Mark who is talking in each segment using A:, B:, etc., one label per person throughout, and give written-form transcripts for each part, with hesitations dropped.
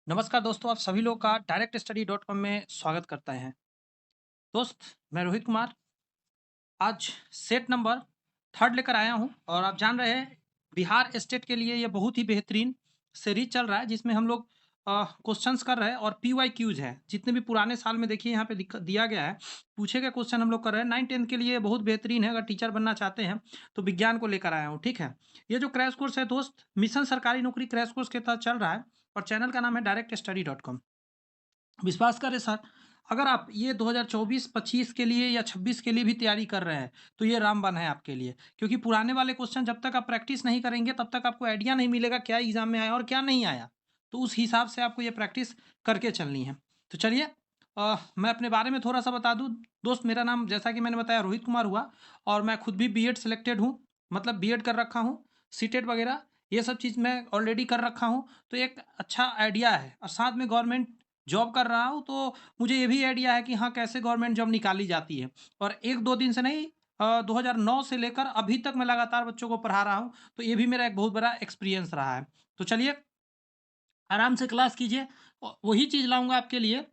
A: नमस्कार दोस्तों, आप सभी लोग का directstudy.com में स्वागत करते हैं। दोस्त, मैं रोहित कुमार आज सेट नंबर 3 लेकर आया हूं और आप जान रहे हैं बिहार स्टेट के लिए ये बहुत ही बेहतरीन सीरीज चल रहा है जिसमें हम लोग क्वेश्चंस कर रहे हैं और PYQs हैं। जितने भी पुराने साल में देखिए यहाँ पे दिया गया है, पूछे गए क्वेश्चन हम लोग कर रहे हैं। 9-10 के लिए बहुत बेहतरीन है। अगर टीचर बनना चाहते हैं तो विज्ञान को लेकर आया हूँ, ठीक है। ये जो क्रैश कोर्स है दोस्त, मिशन सरकारी नौकरी क्रैश कोर्स के तहत चल रहा है और चैनल का नाम है directstudy.com। विश्वास करें सर, अगर आप ये 2024-25 के लिए या 26 के लिए भी तैयारी कर रहे हैं, तो ये रामबाण है आपके लिए। क्योंकि पुराने वाले क्वेश्चन जब तक आप प्रैक्टिस नहीं करेंगे, तब तक आपको आइडिया नहीं मिलेगा क्या एग्ज़ाम में आया और क्या नहीं आया। तो उस हिसाब से आपको ये प्रैक्टिस करके चलनी है। तो चलिए मैं अपने बारे में थोड़ा-सा बता दूँ। दोस्त, मेरा नाम जैसा कि मैंने बताया रोहित कुमार हुआ और मैं खुद भी बीएड सेलेक्टेड हूँ, मतलब बीएड कर रखा हूँ, सीटेट वगैरह ये सब चीज़ मैं ऑलरेडी कर रखा हूँ। तो एक अच्छा आइडिया है और साथ में गवर्नमेंट जॉब कर रहा हूँ, तो मुझे ये भी आइडिया है कि हाँ, कैसे गवर्नमेंट जॉब निकाली जाती है। और 1-2 दिन से नहीं, 2009 से लेकर अभी तक मैं लगातार बच्चों को पढ़ा रहा हूँ, तो ये भी मेरा एक बहुत बड़ा एक्सपीरियंस रहा है। तो चलिए, आराम से क्लास कीजिए। वही चीज़ लाऊँगा आपके लिए,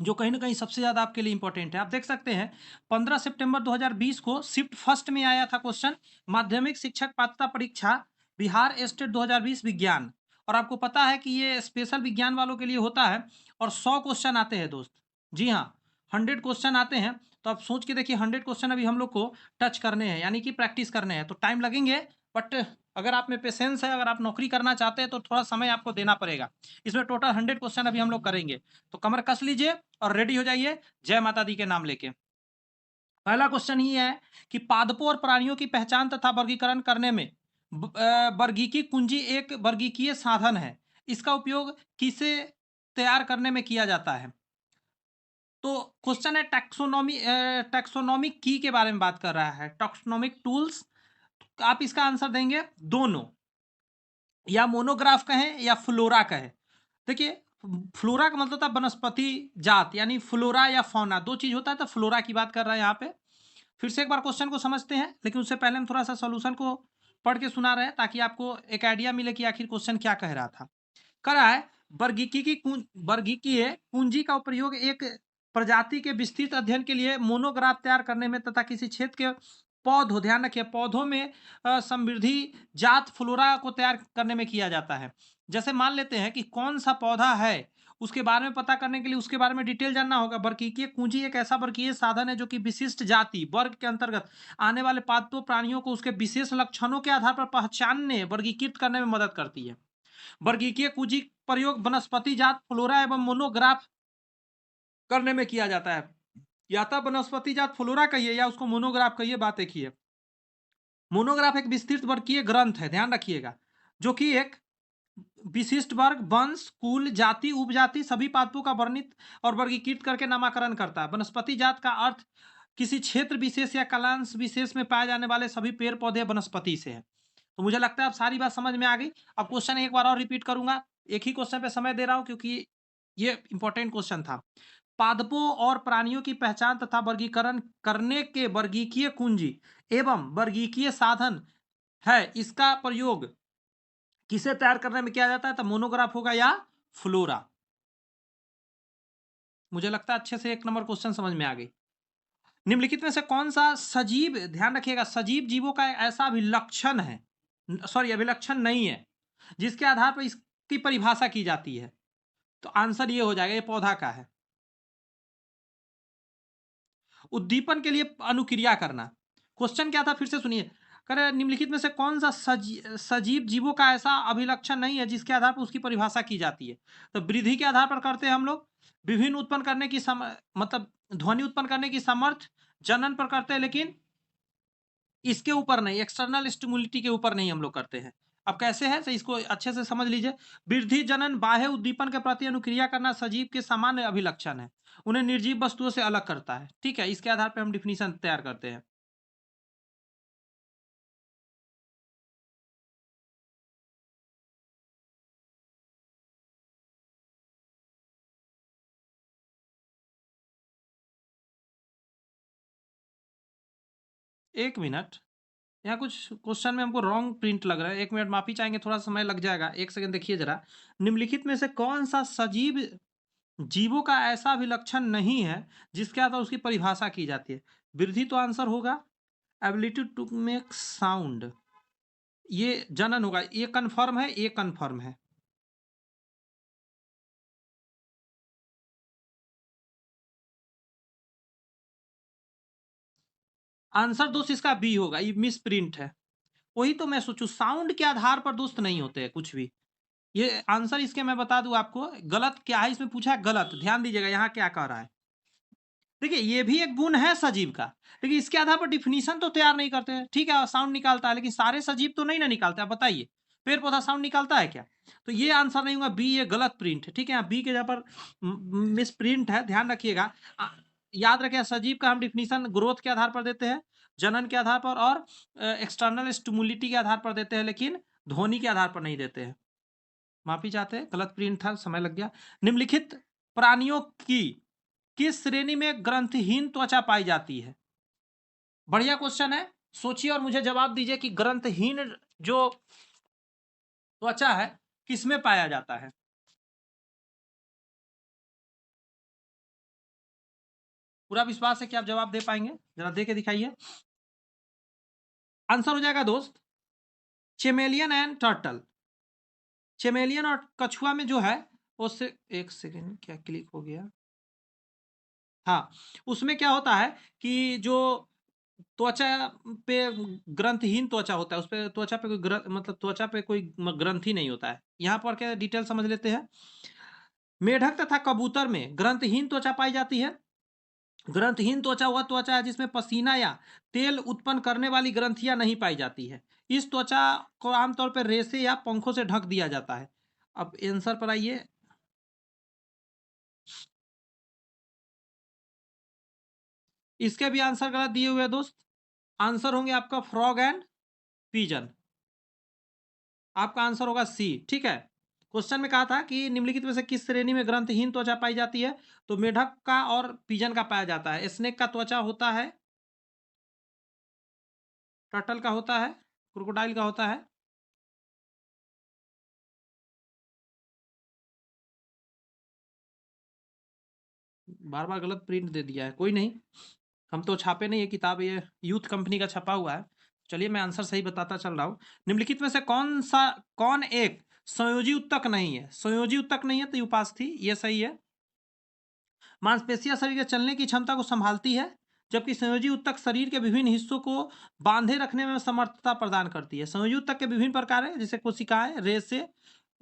A: जो कहीं न कहीं सबसे ज़्यादा आपके लिए इम्पोर्टेंट है। आप देख सकते हैं, 15 सितंबर 2020 को शिफ्ट फर्स्ट में आया था क्वेश्चन, माध्यमिक शिक्षक पात्रता परीक्षा, बिहार स्टेट 2020 विज्ञान। और आपको पता है कि ये स्पेशल विज्ञान वालों के लिए होता है और 100 क्वेश्चन आते हैं दोस्त। जी हाँ, 100 क्वेश्चन आते हैं, तो आप सोच के देखिए 100 क्वेश्चन अभी हम लोग को टच करने हैं, यानी कि प्रैक्टिस करने हैं। तो टाइम लगेंगे, बट अगर आप में पेशेंस है, अगर आप नौकरी करना चाहते हैं, तो थोड़ा समय आपको देना पड़ेगा। इसमें टोटल 100 क्वेश्चन अभी हम लोग करेंगे। तो कमर कस लीजिए और रेडी हो जाइए, जय माता दी के नाम लेके। पहला क्वेश्चन ये है कि पादपों और प्राणियों की पहचान तथा वर्गीकरण करने में वर्गीकी कुंजी एक वर्गीकीय साधन है। इसका उपयोग किसे तैयार करने में किया जाता है? तो क्वेश्चन है टैक्सोनॉमिक की के बारे में बात कर रहा है, टैक्सोनॉमिक टूल्स। आप इसका आंसर देंगे दोनों, या मोनोग्राफ कहें या फ्लोरा कहें। देखिए, फ्लोरा का मतलब था वनस्पति जात, यानी फ्लोरा या फौना, दो चीज होता है, तो फ्लोरा की बात कर रहा है यहाँ पे। फिर से एक बार क्वेश्चन को समझते हैं, लेकिन उससे पहले हम थोड़ा सा सॉल्यूशन को पढ़ के सुना रहे हैं, ताकि आपको एक आइडिया मिले कि आखिर क्वेश्चन क्या कह रहा था। कह रहा है, वर्गीकीय पूंजी का प्रयोग एक प्रजाति के विस्तृत अध्ययन के लिए मोनोग्राफ तैयार करने में तथा किसी क्षेत्र के पौधों, ध्यान रखिए, पौधों में समृद्धि जात फ्लोरा को तैयार करने में किया जाता है। जैसे मान लेते हैं कि कौन सा पौधा है, उसके बारे में पता करने के लिए उसके बारे में डिटेल जानना होगा। वर्गीकीय कुंजी एक ऐसा वर्गीय साधन है जो कि विशिष्ट जाति वर्ग के अंतर्गत आने वाले पादपों प्राणियों को उसके विशेष लक्षणों के आधार पर पहचानने, वर्गीकृत करने में मदद करती है। वर्गीकीय कुंजी प्रयोग वनस्पति जात फ्लोरा एवं मोनोग्राफ करने में किया जाता है। या तो वनस्पति जात फ्लोरा कहिए या उसको मोनोग्राफ कहिए, बात एक ही है। मोनोग्राफ एक विस्तृत वर्गीय ग्रंथ है, ध्यान रखिएगा, जो कि एक विशिष्ट वर्ग, वंश, कुल, जाति, उपजाति सभी पादपों का वर्णित और वर्गीकृत करके नामकरण करता है। वनस्पति जात का अर्थ किसी क्षेत्र विशेष या कालांश विशेष में पाए जाने वाले सभी पेड़ पौधे वनस्पति से है। तो मुझे लगता है अब सारी बात समझ में आ गई। अब क्वेश्चन एक बार और रिपीट करूंगा, एक ही क्वेश्चन पे समय दे रहा हूं क्योंकि ये इंपॉर्टेंट क्वेश्चन था। पादपों और प्राणियों की पहचान तथा वर्गीकरण करने के वर्गीकीय कुंजी एवं वर्गीकीय साधन है, इसका प्रयोग किसे तैयार करने में किया जाता है? तो मोनोग्राफ होगा या फ्लोरा। मुझे लगता है अच्छे से एक नंबर क्वेश्चन समझ में आ गई। निम्नलिखित में से कौन सा सजीव, ध्यान रखिएगा, सजीव जीवों का एक ऐसा अभिलक्षण है, सॉरी अभिलक्षण नहीं है, जिसके आधार पर इसकी परिभाषा की जाती है? तो आंसर ये हो जाएगा, ये पौधा का है। उद्दीपन के लिए अनुक्रिया करना। क्वेश्चन क्या था, फिर से सुनिए। कह रहे निम्नलिखित में से कौन सा सजीव जीवों का ऐसा अभिलक्षण नहीं है जिसके आधार पर उसकी परिभाषा की जाती है? तो वृद्धि के आधार पर करते हैं हम लोग, विभिन्न उत्पन्न करने की मतलब ध्वनि उत्पन्न करने की समर्थ, जनन पर करते हैं, लेकिन इसके ऊपर नहीं, एक्सटर्नल स्टिमुलिटी के ऊपर नहीं हम लोग करते हैं। अब कैसे है, तो इसको अच्छे से समझ लीजिए। वृद्धि जनन बाह्य उद्दीपन के प्रति अनुक्रिया करना सजीव के सामान्य अभिलक्षण है, उन्हें निर्जीव वस्तुओं से अलग करता है। ठीक है, इसके आधार पर हम डिफिनीशन तैयार करते हैं। एक मिनट, यहाँ कुछ क्वेश्चन में हमको रॉन्ग प्रिंट लग रहा है। 1 मिनट माफी चाहेंगे, थोड़ा समय लग जाएगा। 1 सेकंड देखिए जरा। निम्नलिखित में से कौन सा सजीव जीवों का ऐसा अभिलक्षण नहीं है जिसके आधार उसकी परिभाषा की जाती है? वृद्धि तो आंसर होगा। एबिलिटी टू मेक साउंड, ये जनन होगा। ये कन्फर्म है, ये कन्फर्म है। आंसर दोस्त इसका बी होगा, ये मिस प्रिंट है। वही तो मैं सोचूं, साउंड के आधार पर दोस्त नहीं होते हैं कुछ भी। ये आंसर इसके मैं बता दूं आपको, गलत क्या है इसमें पूछा है, गलत। ध्यान दीजिएगा यहाँ क्या कह रहा है। देखिए ये भी एक गुण है सजीव का, लेकिन इसके आधार पर डिफिनीशन तो तैयार नहीं करते हैं। ठीक है, साउंड निकालता है, लेकिन सारे सजीव तो नहीं ना निकालते। आप बताइए, पेड़ पौधा साउंड निकालता है क्या? तो ये आंसर नहीं होगा बी, ये गलत प्रिंट है। ठीक है, बी के जगह पर मिस प्रिंट है, ध्यान रखिएगा। याद रखिए, सजीव का हम डिफिनीशन ग्रोथ के आधार पर देते हैं, जनन के आधार पर और एक्सटर्नल स्टिमुलिटी के आधार पर देते हैं, लेकिन ध्वनि के आधार पर नहीं देते हैं। माफी चाहते हैं, गलत प्रिंट था, समय लग गया। निम्नलिखित प्राणियों की किस श्रेणी में ग्रंथहीन त्वचा पाई जाती है? बढ़िया क्वेश्चन है, सोचिए और मुझे जवाब दीजिए कि ग्रंथहीन जो त्वचा है किसमें पाया जाता है? पूरा विश्वास है कि आप जवाब दे पाएंगे, जरा दे के दिखाइए। आंसर हो जाएगा दोस्त चेमेलियन एंड टर्टल। चेमेलियन और कछुआ में जो है उससे, एक सेकेंड क्या क्लिक हो गया। हाँ, उसमें क्या होता है कि जो त्वचा पे ग्रंथहीन त्वचा होता है, उस पे त्वचा पे कोई मतलब त्वचा पे कोई ग्रंथि नहीं होता है। यहाँ पर क्या डिटेल समझ लेते हैं। मेढक तथा कबूतर में ग्रंथहीन त्वचा पाई जाती है। ग्रंथहीन त्वचा वह त्वचा है जिसमें पसीना या तेल उत्पन्न करने वाली ग्रंथियां नहीं पाई जाती है। इस त्वचा को आमतौर पर रेशे या पंखों से ढक दिया जाता है। अब आंसर पर आइए। इसके भी आंसर गलत दिए हुए हैं दोस्त। आंसर होंगे आपका फ्रॉग एंड पीजन। आपका आंसर होगा सी। ठीक है, क्वेश्चन में कहा था कि निम्नलिखित में से किस श्रेणी में ग्रंथहीन त्वचा पाई जाती है? तो मेढक का और पीजन का पाया जाता है। स्नेक का त्वचा होता है, टर्टल का होता है, क्रोकोडाइल का होता है। बार बार गलत प्रिंट दे दिया है, कोई नहीं, हम तो छापे नहीं, ये किताब ये यूथ कंपनी का छपा हुआ है। चलिए मैं आंसर सही बताता चल रहा हूँ। निम्नलिखित में से कौन एक संयोजी उत्तक नहीं है? संयोजी उत्तक नहीं है तो उपास थी, ये सही है। मांसपेशियां शरीर के चलने की क्षमता को संभालती है, जबकि संयोजी उत्तक शरीर के विभिन्न हिस्सों को बांधे रखने में समर्थता प्रदान करती है। संयोजी उत्तक के विभिन्न प्रकार है, जैसे कोशिकाएं, रेशे,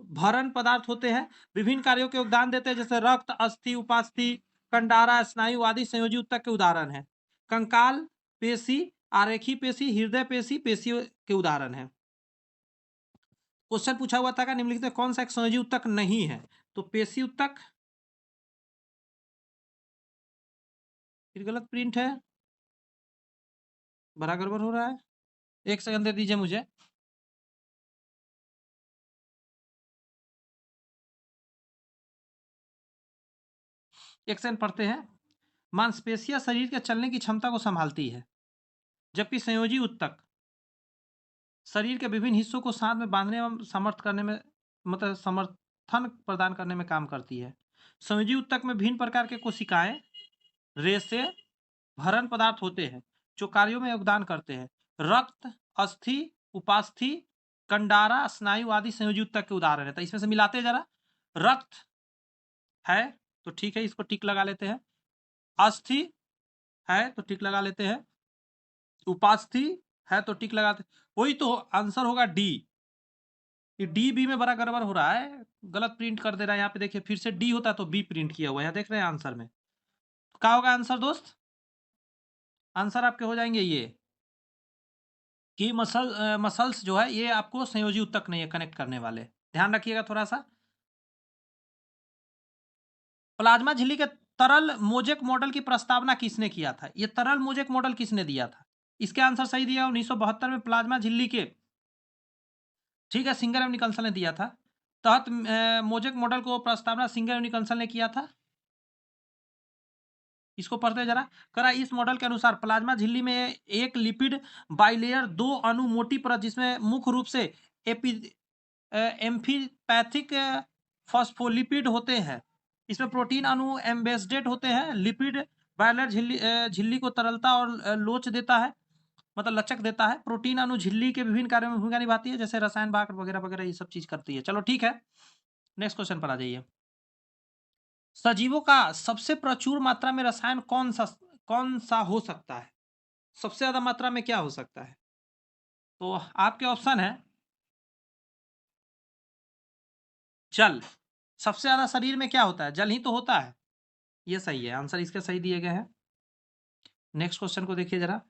A: भरण पदार्थ होते हैं, विभिन्न कार्यों के योगदान देते हैं, जैसे रक्त, अस्थि, उपास्थि, कंडारा, स्नायु आदि संयोजी उत्तक के उदाहरण है। कंकाल पेशी, आरेखी पेशी, हृदय पेशी पेशी के उदाहरण है। क्वेश्चन पूछा हुआ था कि निम्नलिखित में कौन सा एक संयोजी उत्तक नहीं है? तो पेशी उत्तक, फिर गलत प्रिंट है, बड़ा गड़बड़ हो रहा है। एक सेकंड दे दीजिए मुझे। एक सेकंड पढ़ते हैं। मांसपेशियां शरीर के चलने की क्षमता को संभालती है, जबकि संयोजी उत्तक शरीर के विभिन्न हिस्सों को साथ में बांधने एवं समर्थ करने में, मतलब समर्थन प्रदान करने में काम करती है। संयोजी उत्तक में विभिन्न प्रकार के कोशिकाएं, रेशे, भरण पदार्थ होते हैं जो कार्यों में योगदान करते हैं। रक्त, अस्थि, उपास्थि, कंडारा, स्नायु आदि संयोजी उत्तक के उदाहरण है। तो इसमें से मिलाते हैं जरा। रक्त है तो ठीक है, इसको टिक लगा लेते हैं। अस्थि है तो टिक लगा लेते हैं। उपास्थि है तो टिक लगाते, वही तो आंसर होगा डी। ये डी बी में बड़ा गड़बड़ हो रहा है, गलत प्रिंट कर दे रहा है। यहाँ पे देखिए, फिर से डी होता तो बी प्रिंट किया हुआ है, यहाँ देख रहे हैं आंसर में। क्या होगा आंसर दोस्त? आंसर आपके हो जाएंगे ये कि मसल्स जो है ये आपको संयोजी उत्तक नहीं है कनेक्ट करने वाले। ध्यान रखिएगा थोड़ा सा। प्लाज्मा झिल्ली के तरल मोजेक मॉडल की प्रस्तावना किसने किया था? ये तरल मोजेक मॉडल किसने दिया था? इसके आंसर सही दिया 1972 में प्लाज्मा झिल्ली के, ठीक है, सिंगर एवं निकल्सन ने दिया था। तहत मोजेक मॉडल को प्रस्तावना सिंगर एवं निकल्सन ने किया था। इसको पढ़ते जरा। करा इस मॉडल के अनुसार प्लाज्मा झिल्ली में एक लिपिड बाइलेयर 2 अणु मोटी परत जिसमें मुख्य रूप से एम्फीपैथिक फॉस्फोलिपिड होते हैं। इसमें प्रोटीन अणु एम्बेस्डेड होते हैं। लिपिड बाइलेयर झिल्ली को तरलता और लोच देता है, मतलब लचक देता है। प्रोटीन अणु झिल्ली के विभिन्न कार्यों में भूमिका निभाती है, जैसे रसायन भाग वगैरह वगैरह ये सब चीज करती है। चलो ठीक है, नेक्स्ट क्वेश्चन पर आ जाइए। सजीवों का सबसे प्रचुर मात्रा में रसायन कौन सा हो सकता है? सबसे ज्यादा मात्रा में क्या हो सकता है? तो आपके ऑप्शन है जल। सबसे ज्यादा शरीर में क्या होता है? जल ही तो होता है। ये सही है, आंसर इसके सही दिए गए हैं। नेक्स्ट क्वेश्चन को देखिए जरा।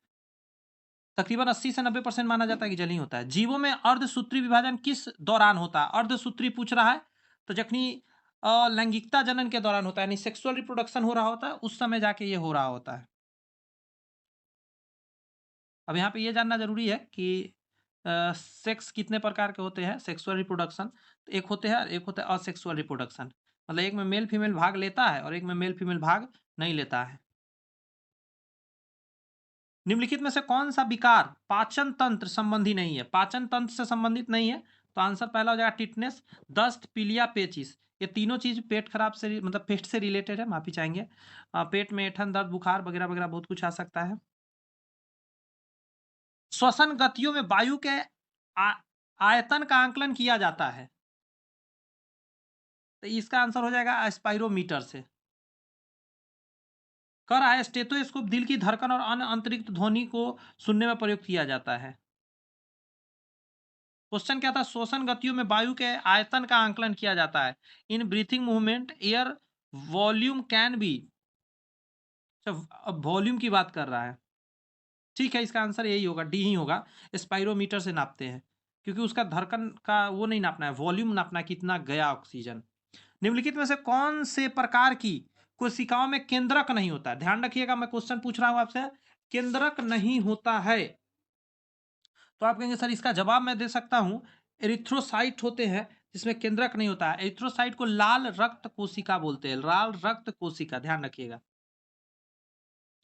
A: तकरीबन 80 से 90% माना जाता है कि जल ही होता है। जीवों में अर्धसूत्री विभाजन किस दौरान होता है? अर्धसूत्री पूछ रहा है, तो जखनी लैंगिकता जनन के दौरान होता है, यानी सेक्सुअल रिप्रोडक्शन हो रहा होता है, उस समय जाके ये हो रहा होता है। अब यहाँ पे ये जानना जरूरी है कि सेक्स कितने प्रकार के होते हैं। सेक्सुअल रिप्रोडक्शन एक होते हैं, एक होता है असेक्सुअल रिप्रोडक्शन, मतलब एक में मेल फीमेल भाग लेता है और एक में मेल फीमेल भाग नहीं लेता है। निम्नलिखित में से कौन सा विकार पाचन तंत्र संबंधी नहीं है? पाचन तंत्र से संबंधित नहीं है, तो आंसर पहला हो जाएगा टिटनेस, दस्त, पीलिया, पेचिस। ये तीनों चीज पेट खराब से मतलब पेट से रिलेटेड है, माफी चाहेंगे। पेट में ऐंठन, दर्द, बुखार वगैरह वगैरह बहुत कुछ आ सकता है। श्वसन गतियों में वायु के आयतन का आंकलन किया जाता है, तो इसका आंसर हो जाएगा स्पाइरोमीटर से। कर आए स्टेथोस्कोप दिल की धड़कन और अन्य अंतरिक्ष ध्वनि को सुनने में प्रयोग किया जाता है। क्वेश्चन क्या था? श्वसन गतियों में वायु के आयतन का आंकलन किया जाता है। In breathing movement air volume can be, volume की बात कर रहा है। ठीक है, इसका आंसर यही होगा, डी ही होगा। स्पाइरोमीटर से नापते हैं, क्योंकि उसका धड़कन का वो नहीं नापना है, वॉल्यूम नापना है, कितना गया ऑक्सीजन। निम्नलिखित में से कौन से प्रकार की कोशिकाओं में केंद्रक नहीं होता है? ध्यान रखिएगा, मैं क्वेश्चन पूछ रहा हूं आपसे, केंद्रक नहीं होता है। तो आप कहेंगे सर इसका जवाब मैं दे सकता हूं, एरिथ्रोसाइट होते हैं जिसमें केंद्रक नहीं होता है। एरिथ्रोसाइट को लाल रक्त कोशिका बोलते हैं, लाल रक्त कोशिका, ध्यान रखिएगा।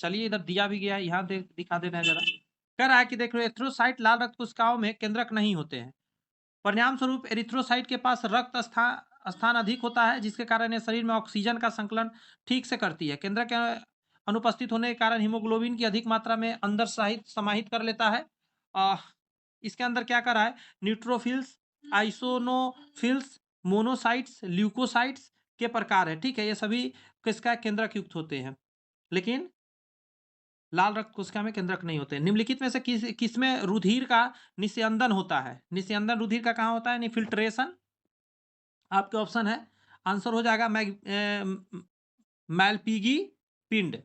A: चलिए इधर दिया भी गया है, यहाँ दिखा देना है जरा। कह रहा है कि देखो एरिथ्रोसाइट लाल रक्त कोशिकाओं में केंद्रक नहीं होते हैं। परिणाम स्वरूप एरिथ्रोसाइट के पास रक्त स्थान अधिक होता है, जिसके कारण ये शरीर में ऑक्सीजन का संकलन ठीक से करती है। केंद्र के अनुपस्थित होने के कारण हीमोग्लोबिन की अधिक मात्रा में अंदर समाहित कर लेता है। इसके अंदर क्या कर रहा है? न्यूट्रोफिल्स, आइसोनोफिल्स, मोनोसाइट्स, ल्यूकोसाइट्स के प्रकार है। ठीक है, ये सभी किसका केंद्रक युक्त होते हैं, लेकिन लाल रक्त कोशिका में केंद्रक नहीं होते। निम्नलिखित में से किसमें रुधिर का निस्यंदन होता है? निस्यंदन रुधिर का कहाँ होता है? फिल्ट्रेशन आपके ऑप्शन है, आंसर हो जाएगा मैलपीगी पिंड,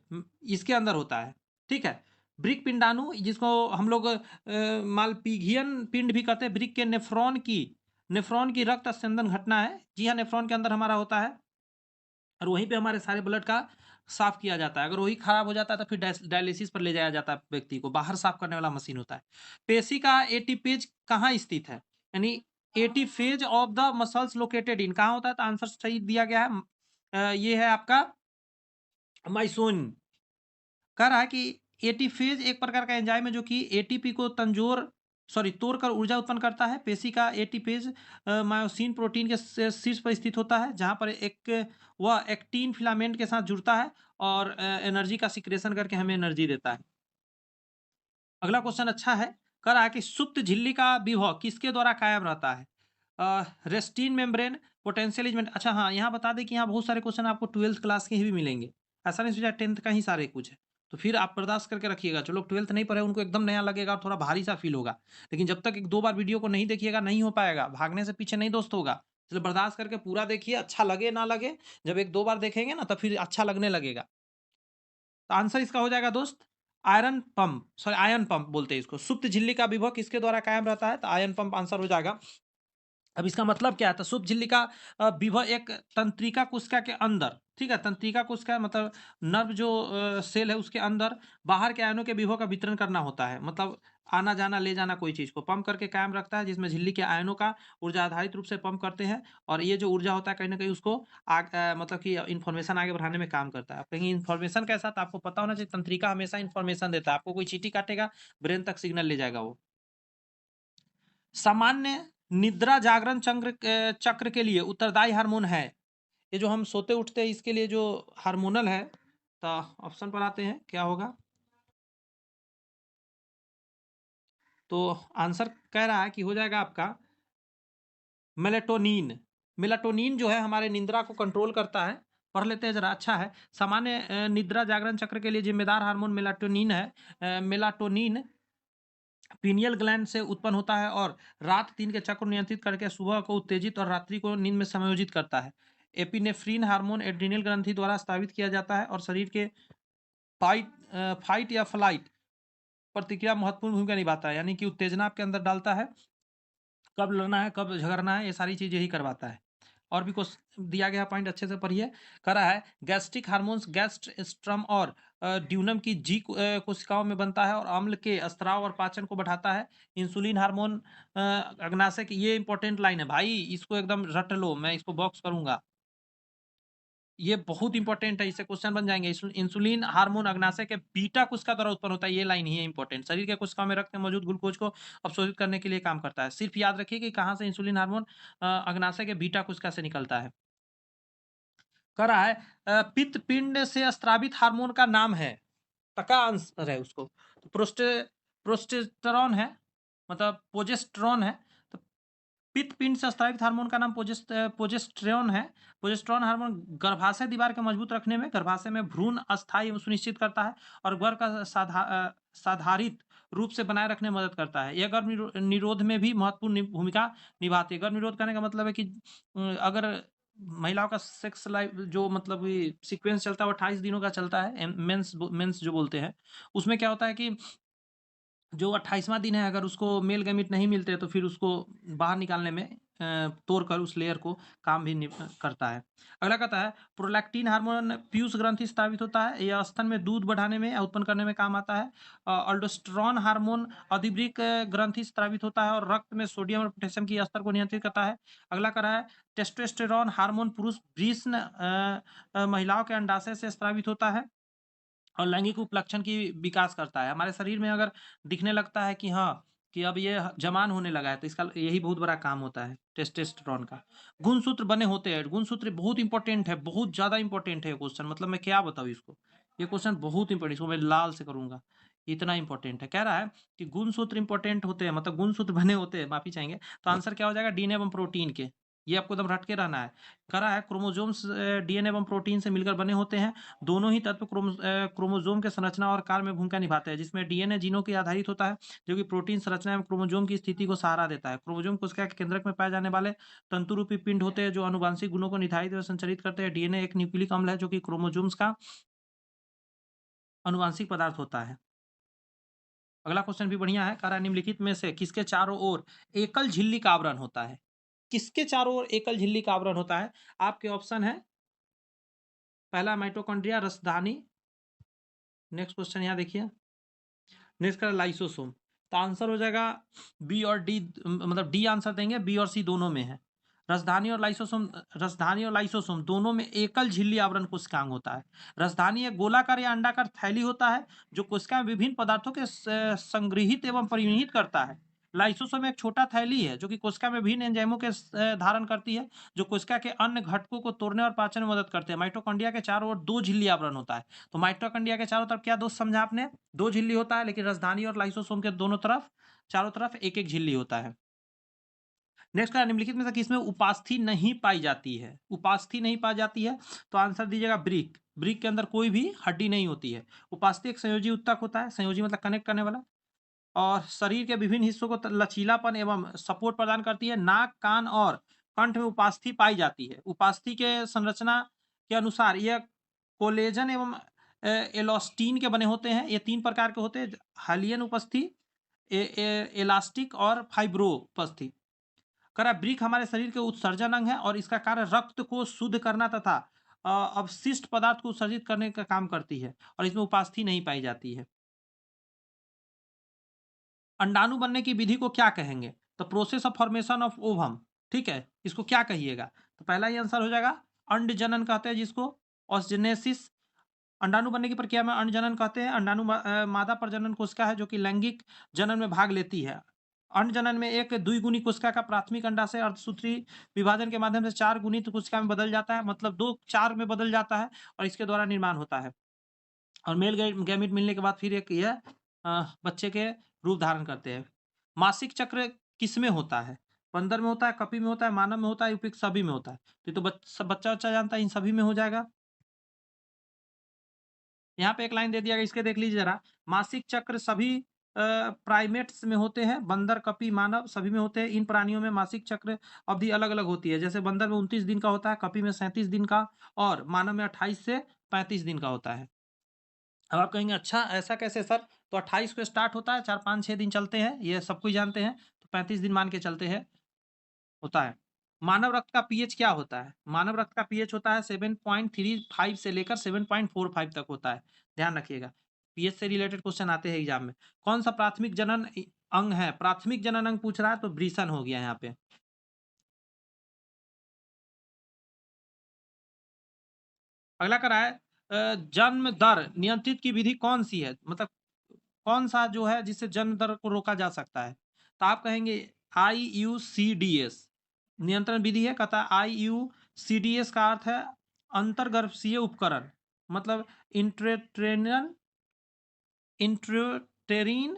A: इसके अंदर होता है। ठीक है, ब्रिक पिंडाणु जिसको हम लोग मालपीघियन पिंड भी कहते हैं। ब्रिक के नेफ्रॉन की रक्त स्यंदन घटना है। जी हाँ, नेफ्रॉन के अंदर हमारा होता है और वहीं पे हमारे सारे ब्लड का साफ किया जाता है। अगर वही खराब हो जाता है तो फिर डायलिसिस पर ले जाया जाता है, व्यक्ति को बाहर साफ करने वाला मशीन होता है। पेशी का एटीपेज कहाँ स्थित है? यानी ATPase of the muscles located in कहाँ होता है? तो आंसर सही दिया गया है, ये है आपका माइसोन। कह रहा है कि एटीफेज एक प्रकार का एंजाइम है जो कि एटीपी को तोड़कर ऊर्जा उत्पन्न करता है। पेशी का एटीपेज मायोसिन प्रोटीन के शीर्ष पर स्थित होता है, जहां पर वह एक्टिन फिलामेंट के साथ जुड़ता है और एनर्जी का सिक्रेशन करके हमें एनर्जी देता है। अगला क्वेश्चन अच्छा है, कह रहा है कि सुप्त झिल्ली का विभव किसके द्वारा कायम रहता है? रेस्टिन मेम्ब्रेन, पोटेंशियल। अच्छा हाँ, यहाँ बता दें कि यहाँ बहुत सारे क्वेश्चन आपको 12th क्लास के ही भी मिलेंगे, ऐसा नहीं सोचा 10th का ही सारे कुछ है, तो फिर आप बर्दाश्त करके रखिएगा। जो लोग 12th नहीं पढ़े उनको एकदम नया लगेगा और थोड़ा भारी सा फील होगा, लेकिन जब तक एक दो बार वीडियो को नहीं देखिएगा नहीं हो पाएगा, भागने से पीछे नहीं दोस्त होगा। इसलिए बर्दाश्त करके पूरा देखिए, अच्छा लगे ना लगे, जब एक दो बार देखेंगे ना तो फिर अच्छा लगने लगेगा। तो आंसर इसका हो जाएगा दोस्त आयन पंप बोलते हैं इसको। सुप्त झिल्ली का विभव किसके द्वारा कायम रहता है? तो आयन पंप आंसर हो जाएगा। अब इसका मतलब क्या है? तो सुप्त झिल्ली का विभव एक तंत्रिका कोशिका के अंदर, ठीक है, तंत्रिका कोशिका मतलब नर्व जो सेल है उसके अंदर बाहर के आयनों के विभव का वितरण करना होता है। मतलब आना जाना ले जाना कोई चीज़ को पंप करके कायम रखता है, जिसमें झिल्ली के आयनों का ऊर्जा आधारित रूप से पंप करते हैं और ये जो ऊर्जा होता है कहीं न कहीं उसको मतलब कि इन्फॉर्मेशन आगे बढ़ाने में काम करता है। अब कहीं इन्फॉर्मेशन कैसा था आपको पता होना चाहिए, तंत्रिका हमेशा इन्फॉर्मेशन देता है। आपको कोई चींटी काटेगा, ब्रेन तक सिग्नल ले जाएगा वो। सामान्य निद्रा जागरण चक्र के लिए उत्तरदायी हार्मोन है। ये जो हम सोते उठते हैं इसके लिए जो हार्मोनल है, तो ऑप्शन पर आते हैं क्या होगा? तो आंसर कह रहा है कि हो जाएगा आपका मेलाटोनिन। मेलाटोनिन जो है हमारे निद्रा को कंट्रोल करता है। पढ़ लेते हैं जरा, अच्छा है। सामान्य निद्रा जागरण चक्र के लिए जिम्मेदार हार्मोन मेलाटोनिन है। मेलाटोनिन पीनियल ग्लैंड से उत्पन्न होता है और रात दिन के चक्र को नियंत्रित करके सुबह को उत्तेजित और रात्रि को नींद में समायोजित करता है। एपिनेफ्रीन हार्मोन एड्रिनल ग्रंथि द्वारा स्रावित किया जाता है और शरीर के फाइट या फ्लाइट प्रतिक्रिया महत्वपूर्ण भूमिका निभाता है, यानी कि उत्तेजना आपके अंदर डालता है, कब लड़ना है कब झगड़ना है ये सारी चीज़ यही करवाता है। और भी कुछ दिया गया पॉइंट अच्छे से पढ़िए। करा है गैस्ट्रिक हार्मोन्स गैस्ट्रम और ड्यूनम की कोशिकाओं में बनता है और अम्ल के स्त्राव और पाचन को बढ़ाता है। इंसुलिन हार्मोन अग्नाशय की, ये इंपॉर्टेंट लाइन है भाई, इसको एकदम रट लो, मैं इसको बॉक्स करूंगा। ये बहुत इंपॉर्टेंट है, इससे क्वेश्चन बन जाएंगे। इंसुलिन हार्मोन अग्नाशय के बीटा कोशिका द्वारा उत्पन्न होता है, ये लाइन ही है इंपॉर्टेंट। शरीर के कोशिकाओं में रक्त में मौजूद ग्लूकोज को अवशोषित करने के लिए काम करता है। सिर्फ याद रखिए कि कहाँ से इंसुलिन हार्मोन अग्नाशय के बीटा कोशिका से निकलता है। कह रहा है पित्त पिंड से स्रावित हार्मोन का नाम है, पक्का आंसर है उसको। तो प्रोस्टेस्टेरॉन है, मतलब प्रोजेस्टेरॉन है। तो पित्त पिंड से स्रावित हार्मोन का नाम प्रोजेस्टेरॉन है। प्रोजेस्टेरॉन हार्मोन गर्भाशय दीवार को मजबूत रखने में, गर्भाशय में भ्रूण अस्थायी सुनिश्चित करता है और गर्भ का साधारित रूप से बनाए रखने में मदद करता है। यह गर्भ निरोध में भी महत्वपूर्ण भूमिका निभाती है। गर्भ निरोध करने का मतलब है कि अगर महिलाओं का सेक्स लाइफ जो मतलब सीक्वेंस चलता है वो 28 दिनों का चलता है, मेंस जो बोलते हैं, उसमें क्या होता है कि जो 28वां दिन है अगर उसको मेल गैमीट नहीं मिलते तो फिर उसको बाहर निकालने में तोड़कर उस लेयर को काम भी करता है। अगला कहता है प्रोलैक्टिन हार्मोन पीयूष ग्रंथि स्रावित होता है, यह स्तन में दूध बढ़ाने में या उत्पन्न करने में काम आता है। अल्डोस्टेरोन हार्मोन अधिवृक्क ग्रंथि स्रावित होता है और रक्त में सोडियम और पोटेशियम की स्तर को नियंत्रित करता है। अगला कह रहा है टेस्टोस्टेरोन हार्मोन पुरुष वृषण महिलाओं के अंडाशय से स्रावित होता है और लैंगिक उपलक्षण की विकास करता है। हमारे शरीर में अगर दिखने लगता है कि हाँ, कि अब ये जवान होने लगा है, तो इसका यही बहुत बड़ा काम होता है टेस्टोस्टेरोन का। गुणसूत्र बने होते हैं, गुणसूत्र बहुत इंपॉर्टेंट है, बहुत ज़्यादा इंपॉर्टेंट है ये क्वेश्चन, मतलब मैं क्या बताऊँ इसको। ये क्वेश्चन बहुत इंपॉर्टेंट, इसको मैं लाल से करूँगा, इतना इंपॉर्टेंट है। कह रहा है कि गुणसूत्र इंपॉर्टेंट होते हैं, मतलब गुणसूत्र बने होते हैं, माफ़ी चाहेंगे, तो आंसर क्या हो जाएगा? डीएनए एवं प्रोटीन के। ये आपको एकदम रट के रहना है। कह रहा है क्रोमोसोम्स डीएनए एवं प्रोटीन से मिलकर बने होते हैं। दोनों ही तत्व क्रोमोसोम के संरचना और कार्य में भूमिका निभाते हैं, जिसमें डीएनए जीनों के आधारित होता है, जो कि प्रोटीन संरचना एवं क्रोमोसोम की स्थिति को सहारा देता है। क्रोमोसोम कोशिका के केंद्रक में पाए जाने वाले तंतुरूपी पिंड होते हैं, जो आनुवांशिक गुणों को निर्धारित व संचारित करते हैं। डीएनए एक न्यूक्लिक अम्ल है, जो कि क्रोमोसोम्स का आनुवांशिक पदार्थ होता है। अगला क्वेश्चन भी बढ़िया है। कह रहा है निम्नलिखित में से किसके चारों ओर एकल झिल्ली का आवरण होता है? किसके चारों ओर एकल झिल्ली का आवरण होता है? आपके ऑप्शन है, पहला माइटोकॉन्ड्रिया रसधानी, नेक्स्ट क्वेश्चन यहाँ देखिए, नेक्स्ट का लाइसोसोम। तो आंसर हो जाएगा बी और डी, मतलब डी आंसर देंगे, बी और सी दोनों में है। रसधानी और लाइसोसोम दोनों में एकल झिल्ली आवरण कोशिकांग होता है। रसधानी एक गोलाकार या अंडाकार थैली होता है जो कोशिका में विभिन्न पदार्थों के संग्रहित एवं परिवहनित करता है। लाइसोसोम एक छोटा थैली है जो कि कोशिका में विभिन्न एंजाइमों के धारण करती है, जो कोशिका के अन्य घटकों को तोड़ने और पाचन में मदद करते हैं। माइटोकॉन्ड्रिया के चारों ओर दो झिल्ली आवरण होता है। तो माइटोकॉन्ड्रिया के चारों तरफ क्या दोस्त समझा आपने? दो झिल्ली होता है, लेकिन राजधानी और लाइसोसोम के दोनों तरफ, चारों तरफ एक एक झिल्ली होता है। नेक्स्ट का निम्नलिखित में से किसमें उपास्थि नहीं पाई जाती है? उपास्थि नहीं पाई जाती है, तो आंसर दीजिएगा ब्रिक। ब्रिक के अंदर कोई भी हड्डी नहीं होती है। उपास्थि एक संयोजी उत्तक होता है, संयोजी मतलब कनेक्ट करने वाला, और शरीर के विभिन्न हिस्सों को लचीलापन एवं सपोर्ट प्रदान करती है। नाक, कान और कंठ में उपास्थि पाई जाती है। उपास्थि के संरचना के अनुसार यह कोलेजन एवं एलोस्टीन के बने होते हैं। ये तीन प्रकार के होते हैं, हालियन उपस्थि, इलास्टिक और फाइब्रोपस्थि। करा ब्रिक हमारे शरीर के उत्सर्जन अंग है और इसका कार्य रक्त को शुद्ध करना तथा अवशिष्ट पदार्थ को उत्सर्जित करने का काम करती है, और इसमें उपास्थि नहीं पाई जाती है। अंडाणु बनने की विधि को क्या कहेंगे? The process of formation of ovum, ठीक है, इसको क्या कहिएगा? तो पहला ही आंसर हो जाएगा अंड जनन कहते हैं जिसको, ऑस्जेनेसिस। अंडाणु बनने की प्रक्रिया में अंड जनन कहते हैं। मादा प्रजनन कोशिका है जो कि लैंगिक जनन में भाग लेती है। अंड जनन में एक द्विगुणी कोशिका का प्राथमिक अंडाशय अर्धसूत्री विभाजन के माध्यम से 4 गुणित कोशिका में बदल जाता है, मतलब 2 4 में बदल जाता है और इसके द्वारा निर्माण होता है। और मेल गैमीट मिलने के बाद फिर एक यह बच्चे के रूप धारण करते हैं। मासिक चक्र किसमें होता है? बंदर में होता है, कपी में होता है, मानव में होता है, उपयुक्त सभी में होता है। तो ये तो बच्चा जानता है, इन सभी में हो जाएगा। यहाँ पे एक लाइन दे दिया गया, इसके देख लीजिए जरा। मासिक चक्र सभी प्राइमेट्स में होते हैं, बंदर, कपी, मानव सभी में होते हैं। इन प्राणियों में मासिक चक्र अवधि अलग-अलग होती है। जैसे बंदर में 29 दिन का होता है, कपी में 37 दिन का और मानव में 28 से 35 दिन का होता है। अब आप कहेंगे अच्छा ऐसा कैसे सर? तो 28 को स्टार्ट होता है, 4, 5, 6 दिन चलते हैं, ये सब कोई जानते हैं। तो 35 दिन मान के चलते हैं, होता है। मानव रक्त का पीएच क्या होता है? मानव रक्त का पीएच होता है 7.35 से लेकर 7.45 तक होता है। ध्यान रखिएगा। पीएच से रिलेटेड क्वेश्चन आते हैं एग्जाम में। कौन सा प्राथमिक जनन अंग है? प्राथमिक जनन अंग पूछ रहा है तो वृषण हो गया यहाँ पे। अगला करा है जन्म दर नियंत्रित की विधि कौन सी है? मतलब कौन सा जो है जिससे जन्म दर को रोका जा सकता है? तो आप कहेंगे IUCDS नियंत्रण विधि है। कहता है IUCDS का अर्थ है अंतर्गर्भशीय उपकरण, मतलब इंट्रेट्रेनल इंट्रोटेरिन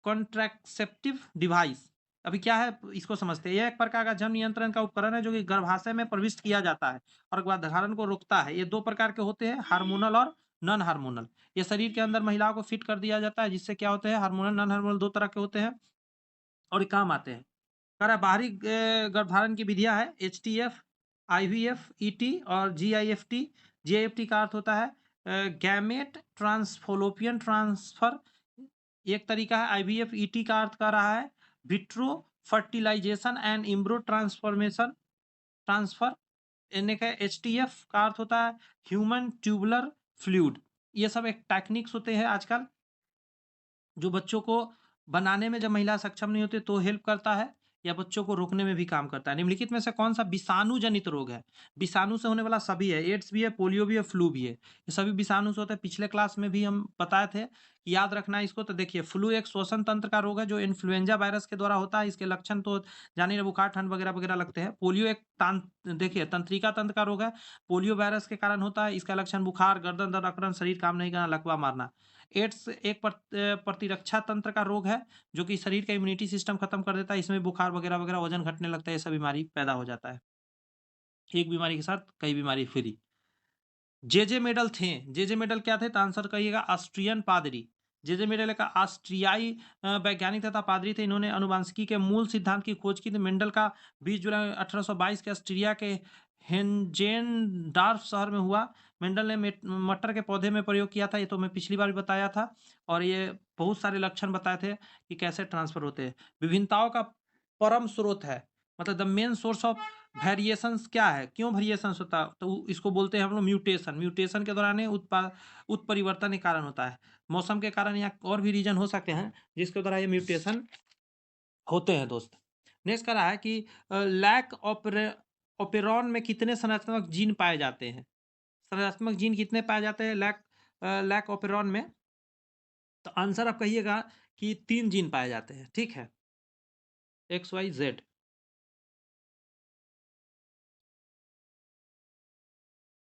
A: कॉन्ट्रैसेप्टिव डिवाइस। अभी क्या है इसको समझते हैं। यह एक प्रकार का जन्म नियंत्रण का उपकरण है जो कि गर्भाशय में प्रविष्ट किया जाता है और गर्भधारण को रोकता है। ये 2 प्रकार के होते हैं, हार्मोनल और नॉन हार्मोनल। ये शरीर के अंदर महिलाओं को फिट कर दिया जाता है, जिससे क्या होते हैं हार्मोनल नॉन हार्मोनल 2 तरह के होते हैं और ये काम आते हैं। कह रहा है बाहरी गर्भधारण की विधियां है HTF, IVF, ET और GIFT। GIFT का अर्थ होता है गैमेट ट्रांसफोलोपियन ट्रांसफर, एक तरीका है। IVF ET का अर्थ कर रहा है vitro fertilisation and embryo transformation transfer. यानी कि HTF का अर्थ होता है ह्यूमन ट्यूबुलर फ्लूइड। ये सब एक टेक्निक्स होते हैं आजकल जो बच्चों को बनाने में जब महिला सक्षम नहीं होती तो हेल्प करता है या बच्चों को रोकने में भी काम करता है। निम्नलिखित में से कौन सा विषाणु जनित रोग है? विषाणु से होने वाला सभी है, एड्स भी है, पोलियो भी है, फ्लू भी है। ये सभी विषाणु से होता है। पिछले क्लास में भी हम बताए थे, याद रखना है इसको। तो देखिए फ्लू एक श्वसन तंत्र का रोग है जो इन्फ्लुएंजा वायरस के द्वारा होता है। इसके लक्षण तो जानिए रहे, बुखार, ठंड वगैरह वगैरह लगते हैं। पोलियो एक देखिए तंत्रिका तंत्र का रोग है, पोलियो वायरस के कारण होता है। इसका लक्षण बुखार, गर्दन दर्द, अकड़न, शरीर काम नहीं करना, लकवा मारना। एड्स एक प्रतिरक्षा तंत्र का रोग है जो कि शरीर का इम्यूनिटी सिस्टम खत्म कर देता है। इसमें बुखार वगैरह वगैरह, वजन घटने लगता है, ऐसा बीमारी पैदा हो जाता है। एक बीमारी के साथ कई बीमारी फ्री। जे मेडल थे, जे मेडल क्या थे? तो आंसर कहिएगा ऑस्ट्रियन पादरी। जे मेडल एक ऑस्ट्रियाई वैज्ञानिक तथा पादरी थे। इन्होंने अनुवांशिकी के मूल सिद्धांत की खोज की थी। मेंडल का 20 जुलाई 1822 के ऑस्ट्रिया के हेंजेनडार्फ शहर में हुआ। मेंडल ने मटर के पौधे में प्रयोग किया था, ये तो मैं पिछली बार भी बताया था। और ये बहुत सारे लक्षण बताए थे कि कैसे ट्रांसफर होते हैं। विभिन्नताओं का परम स्रोत है, मतलब the main source of variations क्या है? क्यों वेरिएशंस होता है? तो इसको बोलते हैं हम लोग म्यूटेशन। म्यूटेशन के दौरान उत्परिवर्तन के कारण होता है। मौसम के कारण या और भी रीजन हो सकते हैं जिसके द्वारा ये म्यूटेशन होते हैं दोस्त। नेक्स्ट कह रहा है कि लैक ऑपेरॉन में कितने संरचनात्मक जीन पाए जाते हैं? संरचनात्मक जीन कितने पाए जाते हैं लैक ऑपेरॉन में? तो आंसर आप कहिएगा कि 3 जीन पाए जाते हैं, ठीक है, XYZ।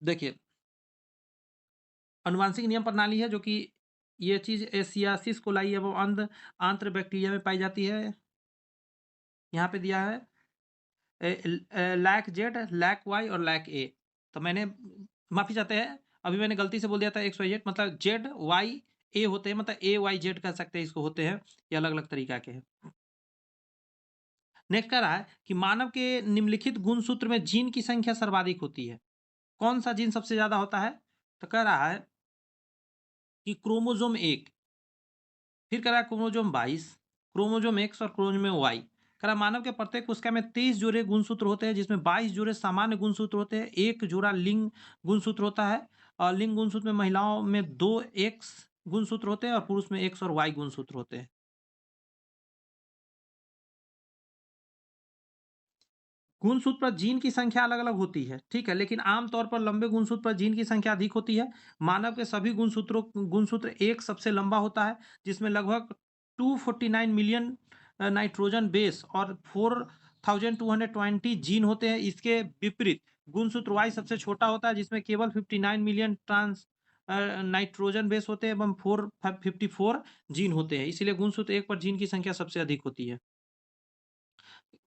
A: देखिए अनुवांशिक नियम प्रणाली है जो कि ये चीज एसियासिस कोलाई एवं आंत्र बैक्टीरिया में पाई जाती है। यहाँ पे दिया है लैक जेड, लैक वाई और लैक ए। तो मैंने माफी चाहते हैं, अभी मैंने गलती से बोल दिया था XYZ, मतलब जेड वाई ए होते हैं, मतलब AYZ कह सकते हैं इसको, होते हैं। ये अलग अलग तरीका के हैं। नेक्स्ट कह रहा है कि मानव के निम्नलिखित गुणसूत्र में जीन की संख्या सर्वाधिक होती है। कौन सा जीन सबसे ज्यादा होता है? तो कह रहा है कि क्रोमोजोम 1, फिर कह रहा है क्रोमोजोम 22, क्रोमोजोम X और क्रोमोजोम Y। कह रहा मानव के प्रत्येक कोशिका में 23 जोड़े गुणसूत्र होते हैं जिसमें 22 जोड़े सामान्य गुणसूत्र होते हैं, एक जोड़ा लिंग गुणसूत्र होता है। और लिंग गुणसूत्र में महिलाओं में 2 X गुणसूत्र होते हैं और पुरुष में X और Y गुणसूत्र होते हैं। गुणसूत्र पर जीन की संख्या अलग अलग होती है, ठीक है, लेकिन आमतौर पर लंबे गुणसूत्र पर जीन की संख्या अधिक होती है। मानव के सभी गुणसूत्र एक सबसे लंबा होता है, जिसमें लगभग 249 मिलियन नाइट्रोजन बेस और 4220 जीन होते हैं। इसके विपरीत गुणसूत्र वाई सबसे छोटा होता है, जिसमें केवल 59 मिलियन ट्रांस नाइट्रोजन बेस होते हैं एवं 454 जीन होते हैं। इसीलिए गुणसूत्र एक पर जीन की संख्या सबसे अधिक होती है।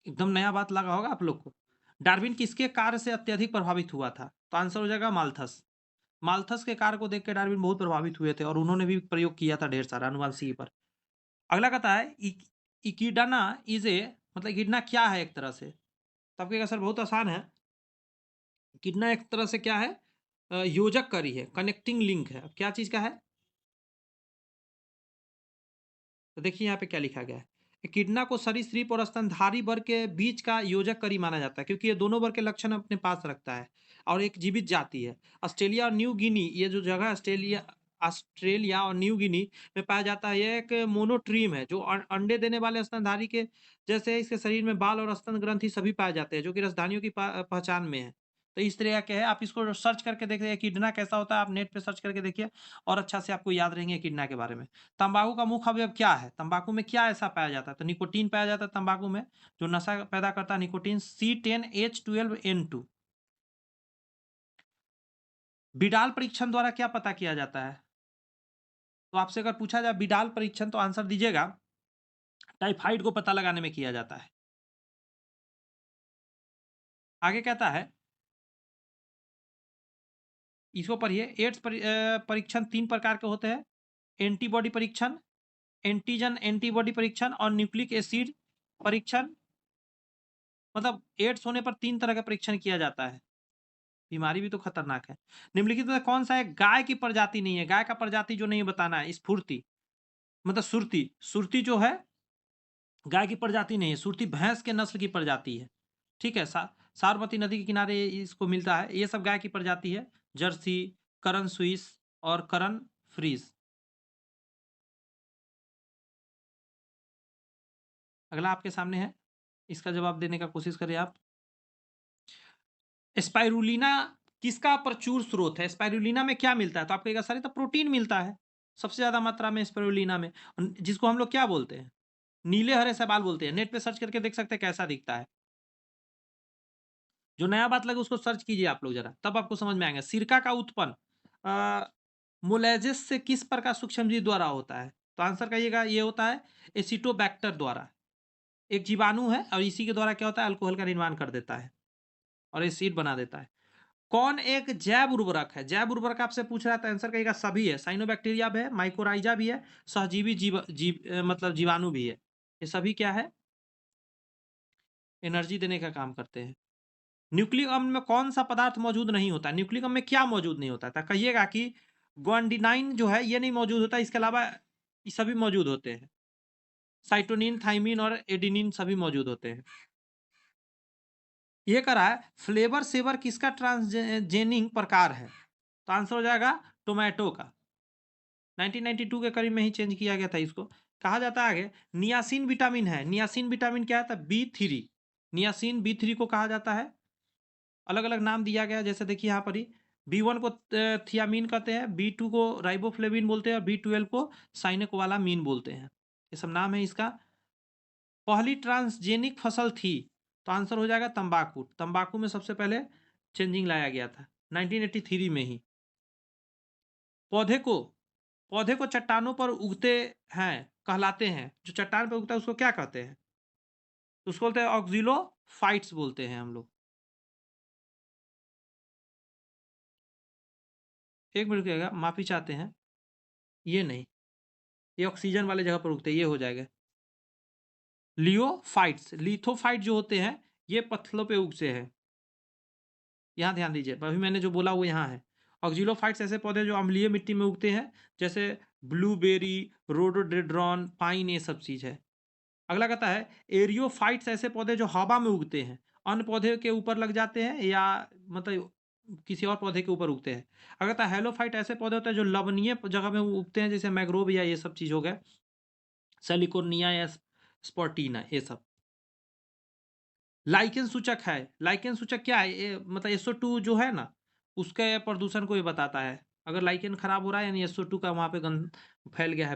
A: एकदम नया बात लगा होगा आप लोग को। डार्विन किसके कार्य से अत्यधिक प्रभावित हुआ था? तो आंसर हो जाएगा माल्थस। माल्थस के कार्य को देख के डार्विन बहुत प्रभावित हुए थे और उन्होंने भी प्रयोग किया था ढेर सारा अनुवांशिकी पर। अगला कहता है इकिडाना इज ए, मतलब इकिडना क्या है एक तरह से? तो आपके सर बहुत आसान है। इकिडना एक तरह से क्या है? योजक करी है, कनेक्टिंग लिंक है। क्या चीज का है? तो देखिए यहाँ पे क्या लिखा गया है। एकिडना को सरीसृप और स्तनधारी वर्ग के बीच का योजक करी माना जाता है, क्योंकि ये दोनों वर्ग के लक्षण अपने पास रखता है और एक जीवित जाति है। ऑस्ट्रेलिया और न्यू गिनी, ये जो जगह ऑस्ट्रेलिया ऑस्ट्रेलिया और न्यू गिनी में पाया जाता है, यह एक मोनोट्रीम है जो अंडे देने वाले स्तनधारी के जैसे इसके शरीर में बाल और स्तन ग्रंथि सभी पाए जाते हैं, जो कि रसधानियों की पहचान में है। तो इस तरह के है। आप इसको सर्च करके देखिए एकिडना कैसा होता है, आप नेट पे सर्च करके देखिए और अच्छा से आपको याद रहेंगे एकिडना के बारे में। तंबाकू का मुख्य अवयव क्या है? तंबाकू में क्या ऐसा पाया जाता है? तो निकोटीन पाया जाता है तंबाकू में, जो नशा पैदा करता है निकोटीन C10H12N2। बिडाल परीक्षण द्वारा क्या पता किया जाता है? तो आपसे अगर पूछा जाए बिडाल परीक्षण तो आंसर दीजिएगा टाइफाइड को पता लगाने में किया जाता है। आगे कहता है, इसको पढ़िए। एड्स परीक्षण 3 प्रकार के होते हैं: एंटीबॉडी परीक्षण, एंटीजन एंटीबॉडी परीक्षण और न्यूक्लिक एसिड परीक्षण। मतलब एड्स होने पर 3 तरह का परीक्षण किया जाता है। बीमारी भी तो खतरनाक है। निम्नलिखित में कौन सा है गाय की प्रजाति नहीं है? गाय का प्रजाति जो नहीं बताना है। स्फूर्ति, मतलब सुरती, सुरती जो है गाय की प्रजाति नहीं है, सुरती भैंस के नस्ल की प्रजाति है, ठीक है। साबरमती नदी के किनारे इसको मिलता है। ये सब गाय की प्रजाति है। जर्सी, करन स्विस और करन फ्रीज। अगला आपके सामने है, इसका जवाब देने का कोशिश करिए आप। स्पाइरुलिना किसका प्रचुर स्रोत है? स्पाइरुलिना में क्या मिलता है? तो आपको कहेगा सर ये तो प्रोटीन मिलता है सबसे ज्यादा मात्रा में स्पाइरुलिना में, जिसको हम लोग क्या बोलते हैं? नीले हरे सवाल बोलते हैं। नेट पे सर्च करके देख सकते हैं कैसा दिखता है। जो नया बात लगे उसको सर्च कीजिए आप लोग जरा, तब आपको समझ में आएगा। सिरका का उत्पन्न मोलेजिस से किस प्रकार सूक्ष्मजीव द्वारा होता है? तो आंसर कहिएगा ये होता है एसिटोबैक्टर द्वारा। एक जीवाणु है और इसी के द्वारा क्या होता है, अल्कोहल का निर्माण कर देता है और एसिड बना देता है। कौन एक जैव उर्वरक है? जैव उर्वरक आपसे पूछ रहा है तो आंसर कहिएगा सभी है। साइनोबैक्टीरिया भी है, माइकोराइजा भी है, सहजीवी मतलब जीवाणु भी है। ये सभी क्या है? एनर्जी देने का काम करते हैं। न्यूक्लिक अम्ल में कौन सा पदार्थ मौजूद नहीं होता? न्यूक्लिक अम्ल में क्या मौजूद नहीं होता था? कहिएगा कि ग्वांडिनाइन जो है ये नहीं मौजूद होता, इसके अलावा ये सभी मौजूद होते हैं। साइटोनिन, थाइमिन और एडिनिन सभी मौजूद होते हैं। ये करा है फ्लेवर सेवर किसका ट्रांसजेनिंग प्रकार है? तो आंसर हो जाएगा टोमेटो का। 1992 के करीब में ही चेंज किया गया था इसको। कहा जाता है आगे नियासिन विटामिन है। नियासिन विटामिन क्या है? B3। नियासिन B3 को कहा जाता है, अलग अलग नाम दिया गया, जैसे देखिए यहाँ पर ही B1 को थियामीन कहते हैं, B2 को राइबोफ्लेविन बोलते हैं और B12 को साइनेकोवालामीन बोलते हैं। ये सब नाम है इसका। पहली ट्रांसजेनिक फसल थी, तो आंसर हो जाएगा तंबाकू। तंबाकू में सबसे पहले चेंजिंग लाया गया था 1983 में ही। पौधे को पौधे को चट्टानों पर उगते हैं कहलाते हैं, जो चट्टान पर उगता है उसको क्या कहते हैं? तो उसको बोलते हैं ऑक्जिलोफाइट्स बोलते हैं हम लोग। एक मिनट रुकिएगा, माफी चाहते हैं, ये नहीं, ये ऑक्सीजन वाले जगह पर उगते हैं, ये हो जाएगा लियोफाइट्स। लिथोफाइट जो होते हैं ये पत्थलों पे उगते हैं। यहाँ ध्यान दीजिए, अभी मैंने जो बोला वो यहाँ है। ऑक्जिलोफाइट्स ऐसे पौधे जो अम्लीय मिट्टी में उगते हैं, जैसे ब्लूबेरी, रोडोडेड्रॉन, पाइन, ये सब चीज है। अगला कहता है एरियोफाइट्स ऐसे पौधे जो हवा में उगते हैं, अन्य पौधे के ऊपर लग जाते हैं या मतलब किसी और पौधे के ऊपर उगते हैं। अगर कहता है हेलोफाइट ऐसे पौधे होते हैं जो लवणीय जगह में उगते हैं, जैसे मैग्रोव या ये सब चीज हो गए, सेलिकोनिया या स्पॉटिना ये सब। लाइकेन सूचक है। लाइकेन सूचक क्या है? मतलब SO2 जो है ना, उसके प्रदूषण को ये बताता है। अगर लाइकेन खराब हो रहा है यानी SO2 का वहाँ पे गंध फैल गया है,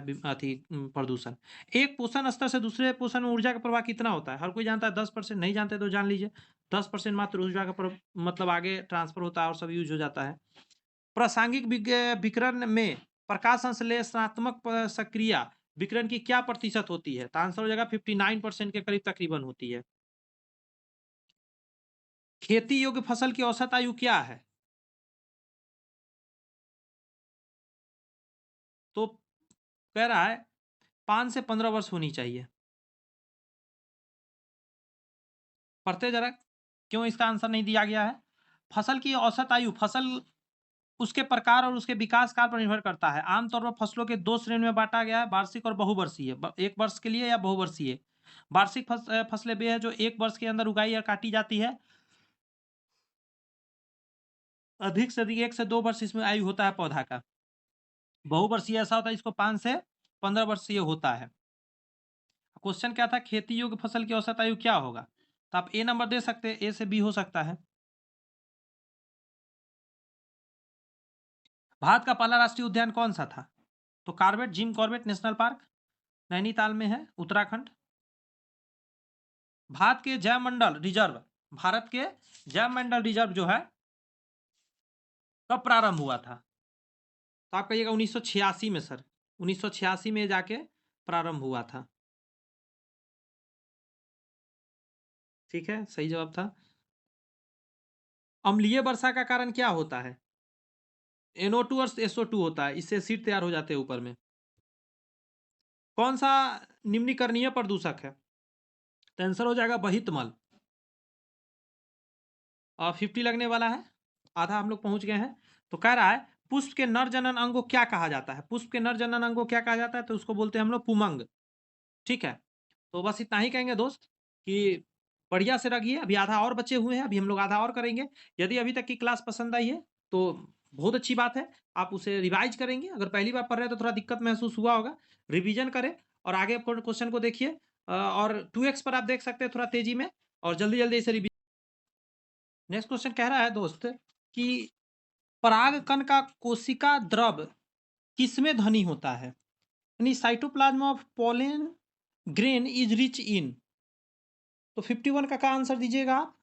A: प्रदूषण। एक पोषण स्तर से दूसरे पोषण में ऊर्जा का प्रवाह कितना होता है? हर कोई जानता है 10%, नहीं जानते तो जान लीजिए। 10% मात्र ऊर्जा का मतलब आगे ट्रांसफर होता है और सब यूज हो जाता है। प्रासंगिक विकिरण में प्रकाश संश्लेषणात्मक सक्रिया विकिरण की क्या प्रतिशत होती है? तो आंसर हो जाएगा 59% के करीब तकरीबन होती है। खेती योग्य फसल की औसत आयु क्या है? तो कह रहा है 5 से 15 वर्ष होनी चाहिए। पढ़ते जरा, क्यों इसका आंसर नहीं दिया गया है? फसल की औसत आयु फसल उसके प्रकार और उसके विकास काल पर निर्भर करता है। आमतौर पर फसलों के दो श्रेणी में बांटा गया है, वार्षिक और बहुवर्षीय। एक वर्ष के लिए या बहुवर्षीय। वार्षिक फसलें वे है जो एक वर्ष के अंदर उगाई या काटी जाती है। अधिक से अधिक 1 से 2 वर्ष इसमें आयु होता है पौधा का। बहुवर्षीय ऐसा होता है इसको 5 से 15 वर्षीय होता है। क्वेश्चन क्या था? खेती योग्य फसल की औसत आयु क्या होगा? तो आप ए नंबर दे सकते हैं, ए से बी हो सकता है। भारत का पहला राष्ट्रीय उद्यान कौन सा था? तो Corbett, Jim Corbett national park Nainital में है, उत्तराखंड। भारत के जैवमंडल रिजर्व, भारत के जैवमंडल रिजर्व जो है कब प्रारंभ हुआ था? तो आप कहिएगा 1986 में सर, 1986 में जाके प्रारंभ हुआ था। ठीक है, सही जवाब था। अम्लीय वर्षा का कारण क्या होता है? NO2 और SO2 होता है, इससे एसिड तैयार हो जाते हैं ऊपर में। कौन सा निम्नीकरणीय प्रदूषक है? तो आंसर हो जाएगा बहितमल। और 50 लगने वाला है, आधा हम लोग पहुंच गए हैं। तो कह रहा है पुष्प के नर जनन अंग को क्या कहा जाता है? पुष्प के नर जनन अंग को क्या कहा जाता है? तो उसको बोलते हैं हम लोग पुमंग। ठीक है, तो बस इतना ही कहेंगे दोस्त कि बढ़िया से रखिए। अभी आधा और बचे हुए हैं, अभी हम लोग आधा और करेंगे। यदि अभी तक की क्लास पसंद आई है तो बहुत अच्छी बात है, आप उसे रिवाइज करेंगे। अगर पहली बार पढ़ रहे हैं तो थोड़ा दिक्कत महसूस हुआ होगा, रिवीजन करें और आगे क्वेश्चन को देखिए। और 2x पर आप देख सकते हैं थोड़ा तेजी में, और जल्दी जल्दी इसे रिवीजन। नेक्स्ट क्वेश्चन कह रहा है दोस्त कि परागकण का कोशिका द्रव किसमें धनी होता है? यानी cytoplasm of pollen grain is rich in. तो 51 का आंसर दीजिएगा आप।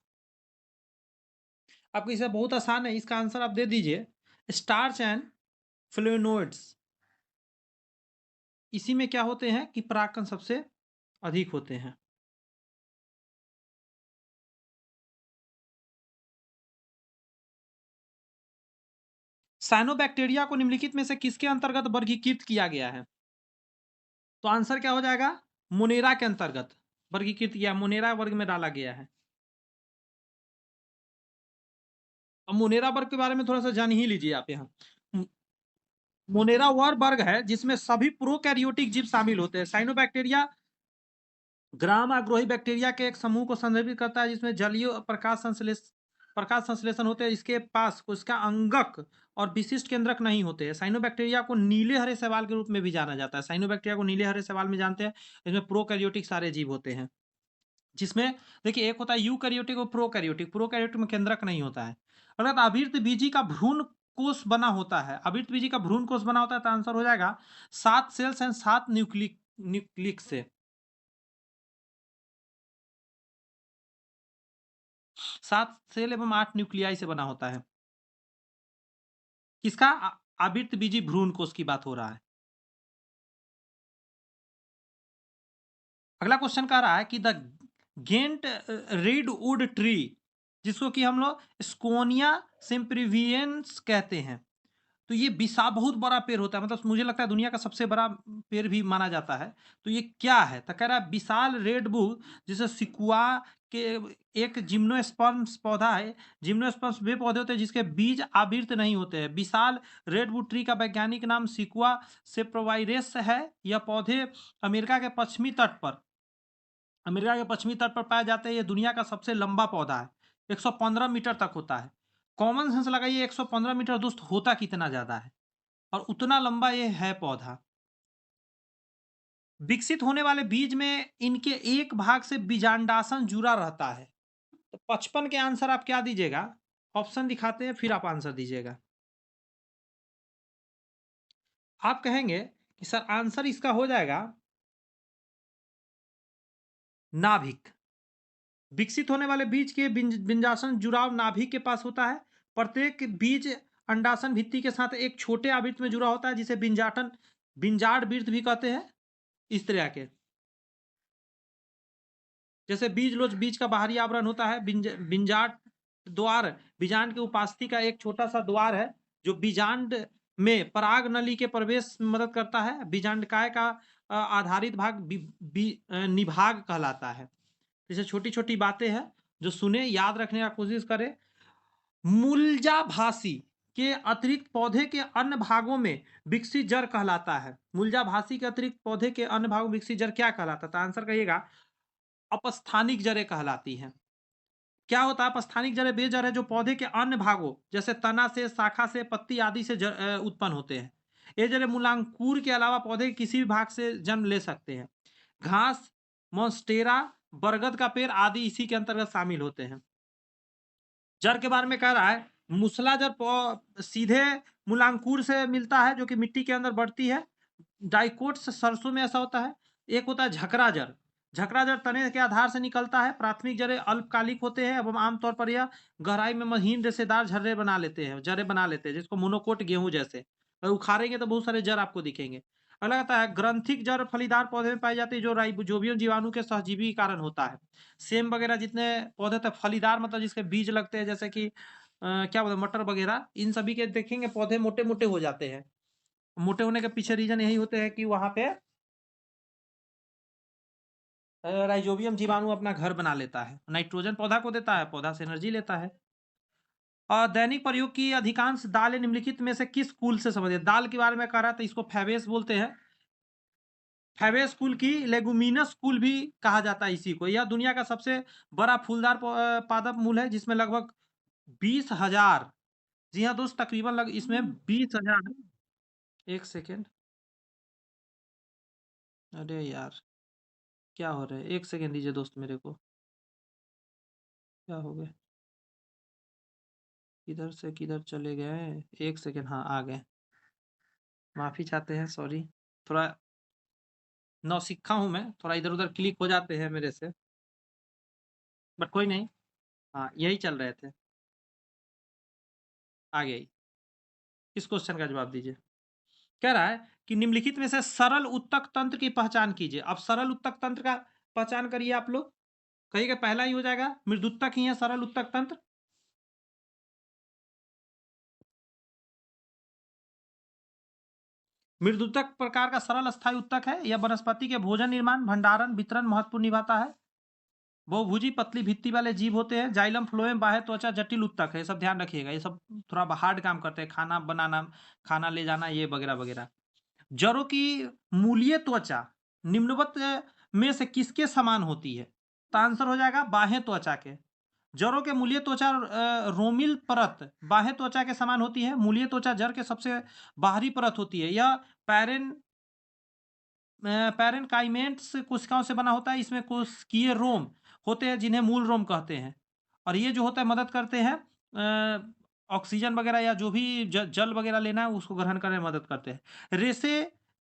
A: आपको इसे बहुत आसान है, इसका आंसर आप दे दीजिए स्टार्च एंड फ्लेवोनोइड्स। इसी में क्या होते हैं कि परागकण सबसे अधिक होते हैं। साइनोबैक्टीरिया को निम्नलिखित में से किसके अंतर्गत वर्गीकृत किया गया है? तो आंसर क्या हो जाएगा? मोनेरा के अंतर्गत वर्गीकृत किया, मोनेरा वर्ग में डाला गया है। अब मोनेरा वर्ग के बारे में थोड़ा सा जान ही लीजिए आप यहाँ। मोनेरा वह वर्ग है जिसमें सभी प्रोकैरियोटिक जीव शामिल होते हैं। साइनोबैक्टीरिया ग्राम आग्रही बैक्टीरिया के एक समूह को संदर्भित करता है जिसमें जलीय प्रकाश संश्लेषण होते हैं। इसके पास उसका अंगक और विशिष्ट केंद्रक नहीं होते हैं। साइनोबैक्टीरिया को नीले हरे शैवाल के रूप में भी जाना जाता है। साइनोबैक्टीरिया को नीले हरे शैवाल में जानते हैं। इसमें प्रोकैरियोटिक सारे जीव होते हैं, जिसमें देखिए एक होता है यूकैरियोटिक और प्रोकैरियोटिक। प्रोकैरियोटिक में केंद्रक नहीं होता है। अर्थात आवृत बीजी का भ्रूण कोष बना होता है। आवृत बीजी का भ्रूण कोष बना होता है, तो आंसर हो जाएगा 7 सेल्स एंड 7 न्यूक्लिक से। 7 सेल एवं 8 न्यूक्लियाई से बना होता है। किसका? आवृत बीजी भ्रूण कोष की बात हो रहा है। अगला क्वेश्चन कह रहा है कि द गेंट रेडवुड ट्री, जिसको कि हम लोग स्कोनिया सिम्प्रिवियंस कहते हैं, तो ये बहुत बड़ा पेड़ होता है। मतलब मुझे लगता है दुनिया का सबसे बड़ा पेड़ भी माना जाता है। तो ये क्या है? तो कह रहा है विशाल रेडवुड, जिसे सिकुआ के एक जिम्नोस्पर्म्स पौधा है। जिम्नोस्पर्म्स वे पौधे होते हैं जिसके बीज आवृत नहीं होते हैं। विशाल रेडवुड ट्री का वैज्ञानिक नाम सिकुआ सेप्रोवाइरेस है। यह पौधे अमेरिका के पश्चिमी तट पर पाए जाते हैं। यह दुनिया का सबसे लंबा पौधा है, 115 मीटर तक होता है। कॉमन सेंस लगाइए, 115 मीटर दोस्त होता कितना ज्यादा है, और उतना लंबा ये है पौधा। विकसित होने वाले बीज में इनके एक भाग से बीजांडासन जुड़ा रहता है। तो 55 के आंसर आप क्या दीजिएगा? ऑप्शन दिखाते हैं, फिर आप आंसर दीजिएगा। आप कहेंगे कि सर आंसर इसका हो जाएगा नाभिक। विकसित होने वाले बीज के बिंजासन जुड़ाव नाभिक के पास होता है। प्रत्येक बीज अंडासन भित्ति के साथ एक छोटे आवृत्त में जुड़ा होता है, जिसे बिंजाड़ वृत्त भी कहते हैं। इस तरह के जैसे बीज का बाहरी आवरण होता है, बिंजाट द्वार बीजांड के उपास्थि का एक छोटा सा द्वार है, जो बीजांड में पराग नली के प्रवेश में मदद करता है। बीजांडकाय का आधारित भाग निभाग कहलाता है। जैसे छोटी छोटी बातें हैं जो सुने, याद रखने का कोशिश करें। मूलजाभासी के अतिरिक्त पौधे के अन्य भागों में विकसित जड़ कहलाता है। मूलजाभासी के अतिरिक्त पौधे के अन्य भागों में विकसित जड़ क्या कहलाता है? तो आंसर कहिएगा अपस्थानिक जड़ें कहलाती हैं। क्या होता है? अपस्थानिक जड़ें वे जड़ है जो पौधे के अन्य भागों जैसे तना से, शाखा से, पत्ती आदि से उत्पन्न होते हैं। ये जड़ें मूलांकुर के अलावा पौधे के किसी भी भाग से जन्म ले सकते हैं। घास, मोन्स्टेरा, बरगद का पेड़ आदि इसी के अंतर्गत शामिल होते हैं। जड़ के बारे में कह रहा है, मूसला जड़ सीधे मूलांकुर से मिलता है, जो कि मिट्टी के अंदर बढ़ती है। डाइकोट्स सरसों में ऐसा होता है। एक होता है झकरा जड़। झकरा जड़ तने के आधार से निकलता है। प्राथमिक जड़ें अल्पकालिक होते हैं एवं आमतौर पर यह गहराई में महीन रेशेदार जड़ें बना लेते हैं, जिसको मोनोकोट गेहूं जैसे। और उखाड़ेंगे तो बहुत सारे जड़ आपको दिखेंगे। अगला आता है ग्रंथिक जड़ फलीदार पौधे में पाई जाती है, जो राइजोबियम जीवाणु के सहजीवी के कारण होता है। सेम वगैरह जितने पौधे थे फलीदार, मतलब जिसके बीज लगते हैं, जैसे कि क्या बोलते हैं, मटर वगैरह, इन सभी के देखेंगे पौधे मोटे मोटे हो जाते हैं। मोटे होने के पीछे रीजन यही होते हैं कि वहां पे राइजोबियम जीवाणु अपना घर बना लेता है, नाइट्रोजन पौधा को देता है, पौधा से एनर्जी लेता है। और दैनिक प्रयोग की अधिकांश दालें निम्नलिखित में से किस कुल से संबंधित? दाल के बारे में कह रहा था, इसको फैबेस बोलते हैं। फैबेस कुल की लेगुमिनस कुल भी कहा जाता है इसी को। यह दुनिया का सबसे बड़ा फूलदार पादप मूल है, जिसमें लगभग 20,000, जी हाँ दोस्त, तकरीबन इसमें 20,000। एक सेकेंड, अरे यार क्या हो रहा है, एक सेकेंड दीजिए दोस्त मेरे को। क्या हो गया, किधर से किधर चले गए? एक सेकेंड, हाँ आ गए। माफ़ी चाहते हैं, सॉरी। थोड़ा नौसिखा हूँ मैं, थोड़ा इधर उधर क्लिक हो जाते हैं मेरे से, बट कोई नहीं। हाँ यही चल रहे थे, आ गई। इस क्वेश्चन का जवाब दीजिए। कह रहा है कि निम्नलिखित में से सरल उत्तक तंत्र की पहचान कीजिए। अब सरल उत्तक तंत्र का पहचान करिए आप लोग। कहिएगा पहला ही हो जाएगा, मृदुत्तक ही है सरल उत्तक तंत्र। मृदुतक प्रकार का सरल अस्थायी उत्तक है। यह वनस्पति के भोजन निर्माण, भंडारण, वितरण महत्वपूर्ण निभाता है। बहुभुजी पतली भित्ति वाले जीव होते हैं। जाइलम फ्लोएम बाह्य त्वचा जटिल उत्तक है। ये सब ध्यान रखिएगा, ये सब थोड़ा हार्ड काम करते हैं, खाना बनाना, खाना ले जाना, ये वगैरह वगैरह। जड़ों की मूलीय त्वचा निम्नवत में से किसके समान होती है? तो आंसर हो जाएगा बाह्य त्वचा के। जड़ों के मूलीय त्वचा रोमिल परत बाह्य त्वचा के समान होती है। मूलीय त्वचा जड़ के सबसे बाहरी परत होती है। यह पैरेनकाइमेंट्स कोशिकाओं से बना होता है। इसमें कोशिकीय रोम होते हैं, जिन्हें मूल रोम कहते हैं। और ये जो होता है मदद करते हैं ऑक्सीजन वगैरह या जो भी जल वगैरह लेना है उसको ग्रहण करने में मदद करते हैं। रेशे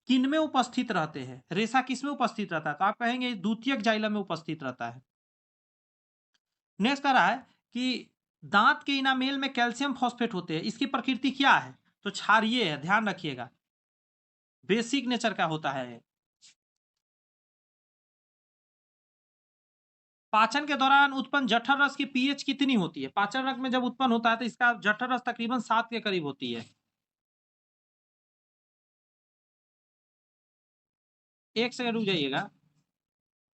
A: किन में उपस्थित रहते हैं? रेशा किस में उपस्थित रहता है? तो आप कहेंगे द्वितीयक जाइलम में उपस्थित रहता है। नेक्स्ट आ रहा है कि दांत के इनामेल में कैल्शियम फॉस्फेट होते हैं, इसकी प्रकृति क्या है? तो क्षारीय है, ध्यान रखिएगा, बेसिक नेचर का होता है। पाचन के दौरान उत्पन्न जठर रस की पीएच कितनी होती है? पाचन रस में जब उत्पन्न होता है तो इसका जठर रस तकरीबन 7 के करीब होती है। एक सेकंड रुक जाइएगा।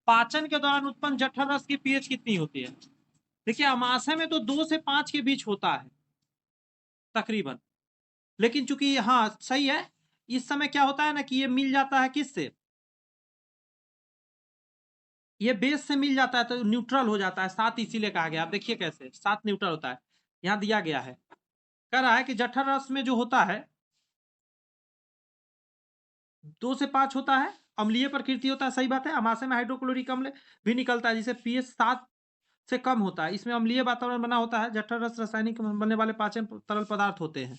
A: पाचन के दौरान उत्पन्न जठर रस की पीएच कितनी होती है? देखिए अमाशय में तो 2 से 5 के बीच होता है तकरीबन, लेकिन चूंकि हाँ सही है, इस समय क्या होता है ना कि ये मिल जाता है किससे? ये बेस से मिल जाता है तो न्यूट्रल हो जाता है। 7 इसीलिए कहा गया। आप देखिए कैसे 7 न्यूट्रल होता है, यहां दिया गया है। कह रहा है कि जठर रस में जो होता है 2 से 5 होता है, अम्लीय प्रकृति होता है, सही बात है। अमाशय में हाइड्रोक्लोरिक अम्ल भी निकलता है, जिसे पीएच 7 से कम होता है। इसमें अम्लीय वातावरण बना होता है, जठर रस रासायनिक बनने वाले पाचन तरल पदार्थ होते हैं।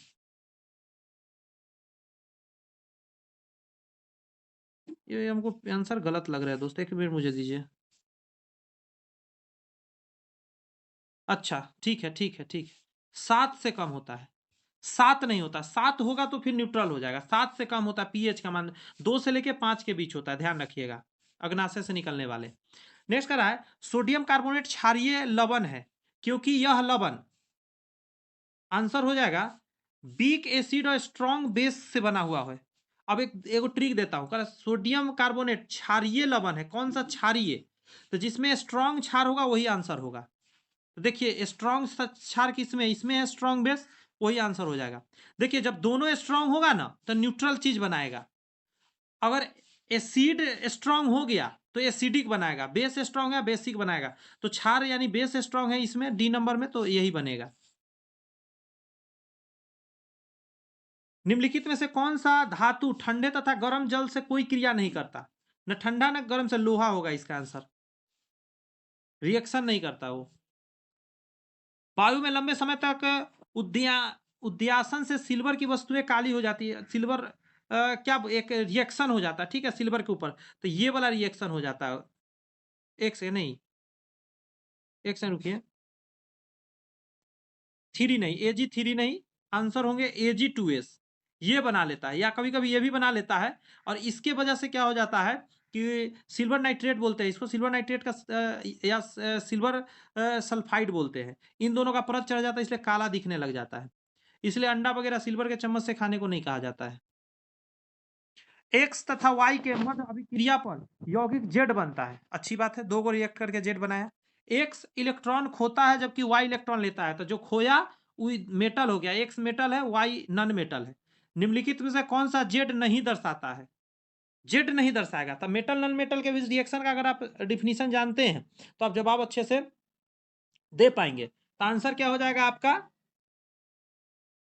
A: ये हमको आंसर गलत लग रहा है दोस्तों, एक मिनट मुझे दीजिए। अच्छा ठीक है ठीक है ठीक है, 7 से कम होता है। 7 नहीं होता, 7 होगा तो फिर न्यूट्रल हो जाएगा। 7 से कम होता है, पीएच का मान 2 से लेके 5 के बीच होता है, ध्यान रखिएगा, अग्नाशय से निकलने वाले। नेक्स्ट कह रहा है सोडियम कार्बोनेट क्षारीय लवण है क्योंकि यह लवण, आंसर हो जाएगा वीक एसिड और स्ट्रॉन्ग बेस से बना हुआ है। अब एक ट्रिक देता हूं, सोडियम कार्बोनेट क्षारीय लवण है, कौन सा क्षारीय, तो जिसमें स्ट्रॉन्ग क्षार होगा वही आंसर होगा। तो देखिए स्ट्रॉन्ग क्षार किसमें, इसमें है स्ट्रॉन्ग बेस, वही आंसर हो जाएगा। देखिए जब दोनों स्ट्रॉन्ग होगा ना तो न्यूट्रल चीज बनाएगा। अगर एसिड स्ट्रॉन्ग हो गया तो एसिडिक बनाएगा, बेस स्ट्रॉन्ग है बेसिक बनाएगा। तो क्षार यानी बेस स्ट्रॉन्ग है इसमें डी नंबर में, तो यही बनेगा। निम्नलिखित में से कौन सा धातु ठंडे तथा गर्म जल से कोई क्रिया नहीं करता, न ठंडा न गर्म से, लोहा होगा इसका आंसर, रिएक्शन नहीं करता वो। वायु में लंबे समय तक उद्या उद्यासन से सिल्वर की वस्तुएं काली हो जाती है, सिल्वर क्या एक रिएक्शन हो जाता है, ठीक है, सिल्वर के ऊपर, तो ये वाला रिएक्शन हो जाता है। एक से नहीं, एक से रुकिए, 3 नहीं, Ag3 नहीं, आंसर होंगे Ag2S, ये बना लेता है, या कभी कभी ये भी बना लेता है। और इसके वजह से क्या हो जाता है कि सिल्वर नाइट्रेट बोलते हैं इसको, सिल्वर नाइट्रेट का या सिल्वर सल्फाइड बोलते हैं, इन दोनों का परत चढ़ जाता है इसलिए काला दिखने लग जाता है। इसलिए अंडा वगैरह सिल्वर के चम्मच से खाने को नहीं कहा जाता है। एक्स तथा वाई के मध्य अभिक्रिया पर यौगिक जेड बनता है, अच्छी बात है, दो को रिएक्ट करके जेड बनाया। एक्स इलेक्ट्रॉन खोता है जबकि वाई इलेक्ट्रॉन लेता है, तो जो खोया वो मेटल हो गया, एक्स मेटल है वाई नॉन मेटल है। निम्नलिखित में से कौन सा जेड नहीं दर्शाता है, जेड नहीं दर्शाएगा। तब मेटल नॉन मेटल के बीच रिएक्शन का अगर आप डिफिनीशन जानते हैं तो आप जवाब अच्छे से दे पाएंगे। तो आंसर क्या हो जाएगा आपका,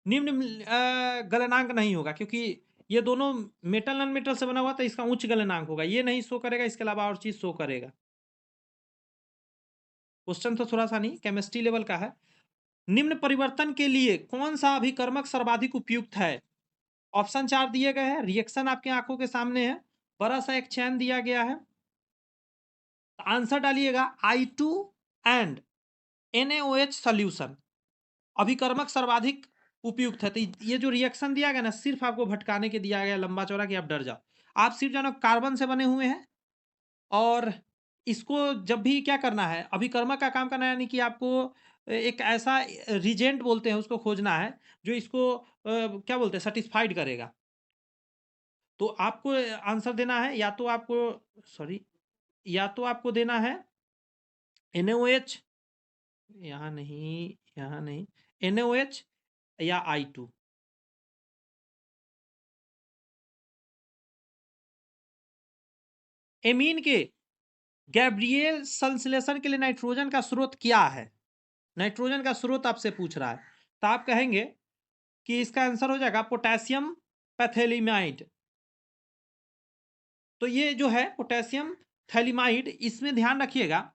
A: निम्न गलनांक नहीं होगा, क्योंकि ये दोनों मेटल नॉन मेटल से बना हुआ तो इसका उच्च गलनांक होगा, ये नहीं शो करेगा, इसके अलावा और चीज शो करेगा। क्वेश्चन तो थोड़ा सा नहीं, केमिस्ट्री लेवल का है। निम्न परिवर्तन के लिए कौन सा अभिकर्मक सर्वाधिक उपयुक्त है, ऑप्शन 4 दिए गए हैं, रिएक्शन आपके आंखों के सामने है, बड़ा सा एक चैन दिया गया है, आंसर डालिएगा I2 एंड NaOH सोल्यूशन अभिकर्मक सर्वाधिक उपयुक्त है। तो ये जो रिएक्शन दिया गया ना, सिर्फ आपको भटकाने के दिया गया लंबा चौड़ा कि आप डर जाओ। आप सिर्फ जानो कार्बन से बने हुए हैं, और इसको जब भी क्या करना है, अभिकर्मक का काम करना है, यानी कि आपको एक ऐसा रिजेंट बोलते हैं उसको खोजना है जो इसको क्या बोलते हैं सेटिस्फाइड करेगा। तो आपको आंसर देना है, या तो आपको, सॉरी, या तो आपको देना है NaOH, यहाँ नहीं, यहाँ नहीं, NaOH या I2। एमीन के गैब्रिएल संश्लेषण के लिए नाइट्रोजन का स्रोत क्या है, नाइट्रोजन का स्रोत आपसे पूछ रहा है, तो आप कहेंगे कि इसका आंसर हो जाएगा पोटेशियम पैथेलिमाइड। तो ये जो है पोटेशियम थैलिमाइड, इसमें ध्यान रखिएगा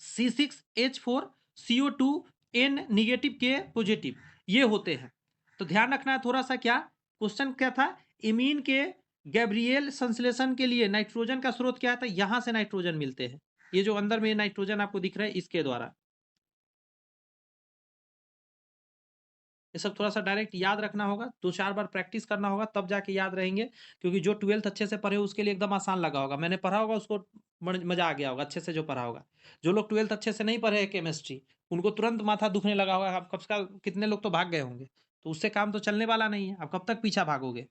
A: C6H4CO2N निगेटिव के पॉजिटिव ये होते हैं। तो ध्यान रखना है थोड़ा सा, क्या क्वेश्चन क्या था, इमीन के गैब्रिएल संश्लेषण के लिए नाइट्रोजन का स्रोत क्या था, यहां से नाइट्रोजन मिलते हैं, ये जो अंदर में नाइट्रोजन आपको दिख रहा है इसके द्वारा। ये सब थोड़ा सा डायरेक्ट याद रखना होगा, 2-4 बार प्रैक्टिस करना होगा तब जाके याद रहेंगे, क्योंकि जो 12th अच्छे से पढ़े उसके लिए एकदम आसान लगा होगा, मैंने पढ़ा होगा उसको मजा आ गया होगा अच्छे से जो पढ़ा होगा। जो लोग 12th अच्छे से नहीं पढ़े केमिस्ट्री, उनको तुरंत माथा दुखने लगा होगा, आप कब का कितने लोग तो भाग गए होंगे, तो उससे काम तो चलने वाला नहीं है, आप कब तक पीछा भागोगे।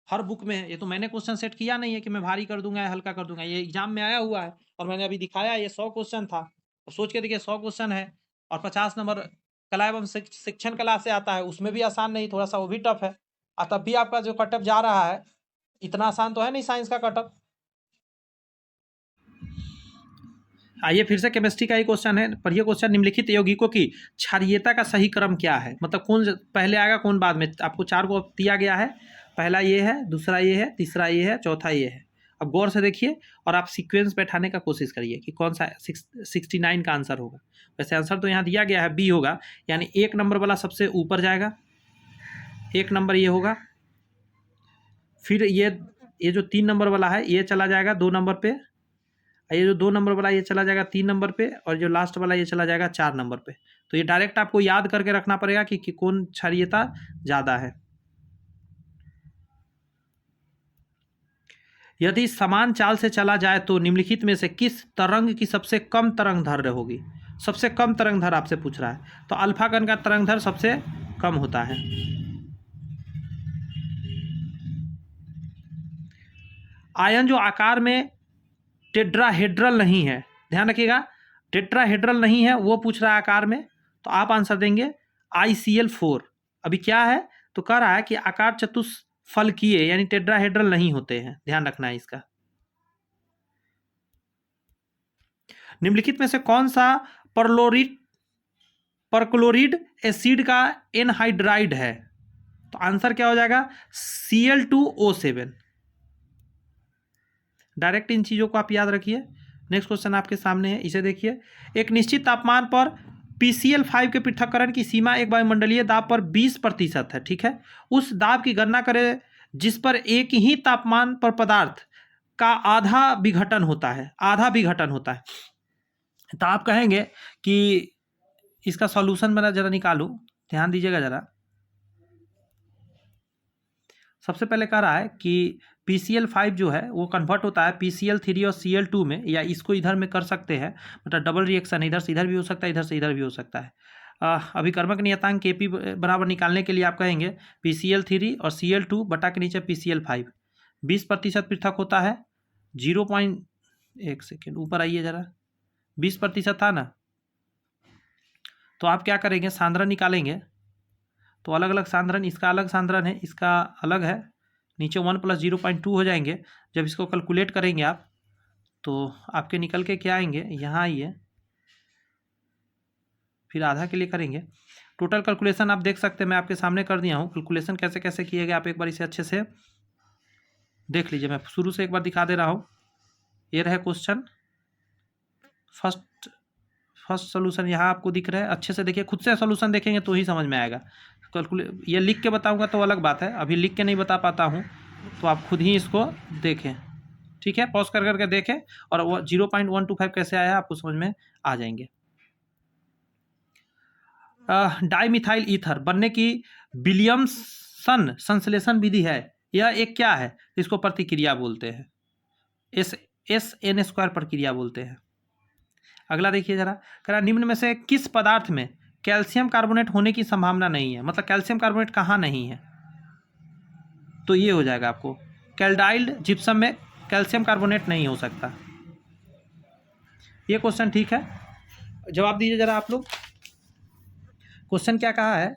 A: हर बुक में ये तो मैंने क्वेश्चन सेट किया नहीं है कि मैं भारी कर दूंगा या हल्का कर दूंगा, ये एग्जाम में आया हुआ है और मैंने अभी दिखाया, ये 100 क्वेश्चन था, और सोच के देखिए 100 क्वेश्चन है और 50 नंबर कला एवं शिक्षण कला से आता है, उसमें भी आसान नहीं, थोड़ा सा वो भी टफ है, और तब भी आपका जो कटअप जा रहा है इतना आसान तो है नहीं साइंस का कटअप। आइए फिर से केमिस्ट्री का ही क्वेश्चन है, पढ़िए क्वेश्चन, निम्नलिखित यौगिकों की क्षारीयता का सही क्रम क्या है, मतलब कौन पहले आएगा कौन बाद में, आपको 4 को दिया गया है, पहला ये है, दूसरा ये है, तीसरा ये है, चौथा ये है। अब गौर से देखिए और आप सीक्वेंस बैठाने का कोशिश करिए कि कौन सा 69 का आंसर होगा। वैसे आंसर तो यहाँ दिया गया है बी होगा, यानी 1 नंबर वाला सबसे ऊपर जाएगा, 1 नंबर ये होगा, फिर ये जो 3 नंबर वाला है ये चला जाएगा 2 नंबर पे, ये जो 2 नंबर वाला ये चला जाएगा 3 नंबर पे, और जो लास्ट वाला ये चला जाएगा 4 नंबर पे। तो ये डायरेक्ट आपको याद करके रखना पड़ेगा कि कौन क्षारीयता ज़्यादा है। यदि समान चाल से चला जाए तो निम्नलिखित में से किस तरंग की सबसे कम तरंग दैर्ध्य होगी? सबसे कम तरंग दैर्ध्य आपसे पूछ रहा है, तो अल्फा कण का तरंग दैर्ध्य सबसे कम होता है। आयन जो आकार में टेट्राहेड्रल नहीं है, ध्यान रखिएगा, टेट्राहेड्रल नहीं है वो पूछ रहा है आकार में, तो आप आंसर देंगे ICl4। अभी क्या है, तो कह रहा है कि आकार चतुष्फलकीय यानी टेट्राहेड्रल नहीं होते हैं, ध्यान रखना है इसका। निम्नलिखित में से कौन सा परक्लोरिड एसिड का एनहाइड्राइड है? तो आंसर क्या हो जाएगा Cl2O7। डायरेक्ट इन चीज़ों को आप याद रखिए। नेक्स्ट क्वेश्चन आपके सामने है, इसे देखिए। एक निश्चित तापमान पर PCl5 के पृथक्करण की सीमा एक वायुमंडलीय दाब पर 20% है, ठीक है। उस दाब की गणना करें जिस पर एक ही तापमान पर पदार्थ का आधा विघटन होता है, आधा विघटन होता है। तो आप कहेंगे कि इसका सॉल्यूशन मैं जरा निकालूं, ध्यान दीजिएगा जरा। सबसे पहले कह रहा है कि PCl5 जो है वो कन्वर्ट होता है PCl3 और Cl2 में, या इसको इधर में कर सकते हैं, मतलब डबल रिएक्शन, इधर से इधर भी हो सकता है, इधर से इधर भी हो सकता है। अभिकर्मक नियतांक Kp बराबर निकालने के लिए आप कहेंगे PCl3 और Cl2 बटा के नीचे PCl5, 20% पृथक होता है, 1 सेकेंड ऊपर आइए जरा, 20% था ना, तो आप क्या करेंगे सांद्रण निकालेंगे, तो अलग अलग सांद्रण, इसका अलग सांद्रण है, इसका अलग है, नीचे 1 + 0.2 हो जाएंगे। जब इसको कैलकुलेट करेंगे आप तो आपके निकल के क्या आएंगे, यहाँ आइए, फिर आधा के लिए करेंगे। टोटल कैलकुलेशन आप देख सकते हैं, मैं आपके सामने कर दिया हूँ। कैलकुलेशन कैसे कैसे किए गए आप एक बार इसे अच्छे से देख लीजिए, मैं शुरू से एक बार दिखा दे रहा हूँ। ये रहे क्वेश्चन, फर्स्ट सोल्यूशन यहाँ आपको दिख रहा है, अच्छे से देखिए, खुद से सोल्यूशन देखेंगे तो ही समझ में आएगा। ये लिख के बताऊंगा तो अलग बात है, अभी लिख के नहीं बता पाता हूँ, तो आप खुद ही इसको देखें, ठीक है, पॉज कर करके देखें, और वो 0.125 कैसे आया आपको समझ में आ जाएंगे। डाइमिथाइल ईथर बनने की विलियमसन संश्लेषण विधि है, यह एक क्या है? इसको प्रतिक्रिया बोलते हैं, SN² प्रक्रिया बोलते हैं। अगला देखिए जरा, कह रहा निम्न में से किस पदार्थ में कैल्शियम कार्बोनेट होने की संभावना नहीं है? मतलब कैल्शियम कार्बोनेट कहाँ नहीं है, तो ये हो जाएगा आपको कैल्डाइल्ड जिप्सम में कैल्शियम कार्बोनेट नहीं हो सकता। ये क्वेश्चन ठीक है, जवाब दीजिए जरा आप लोग। क्वेश्चन क्या कहा है,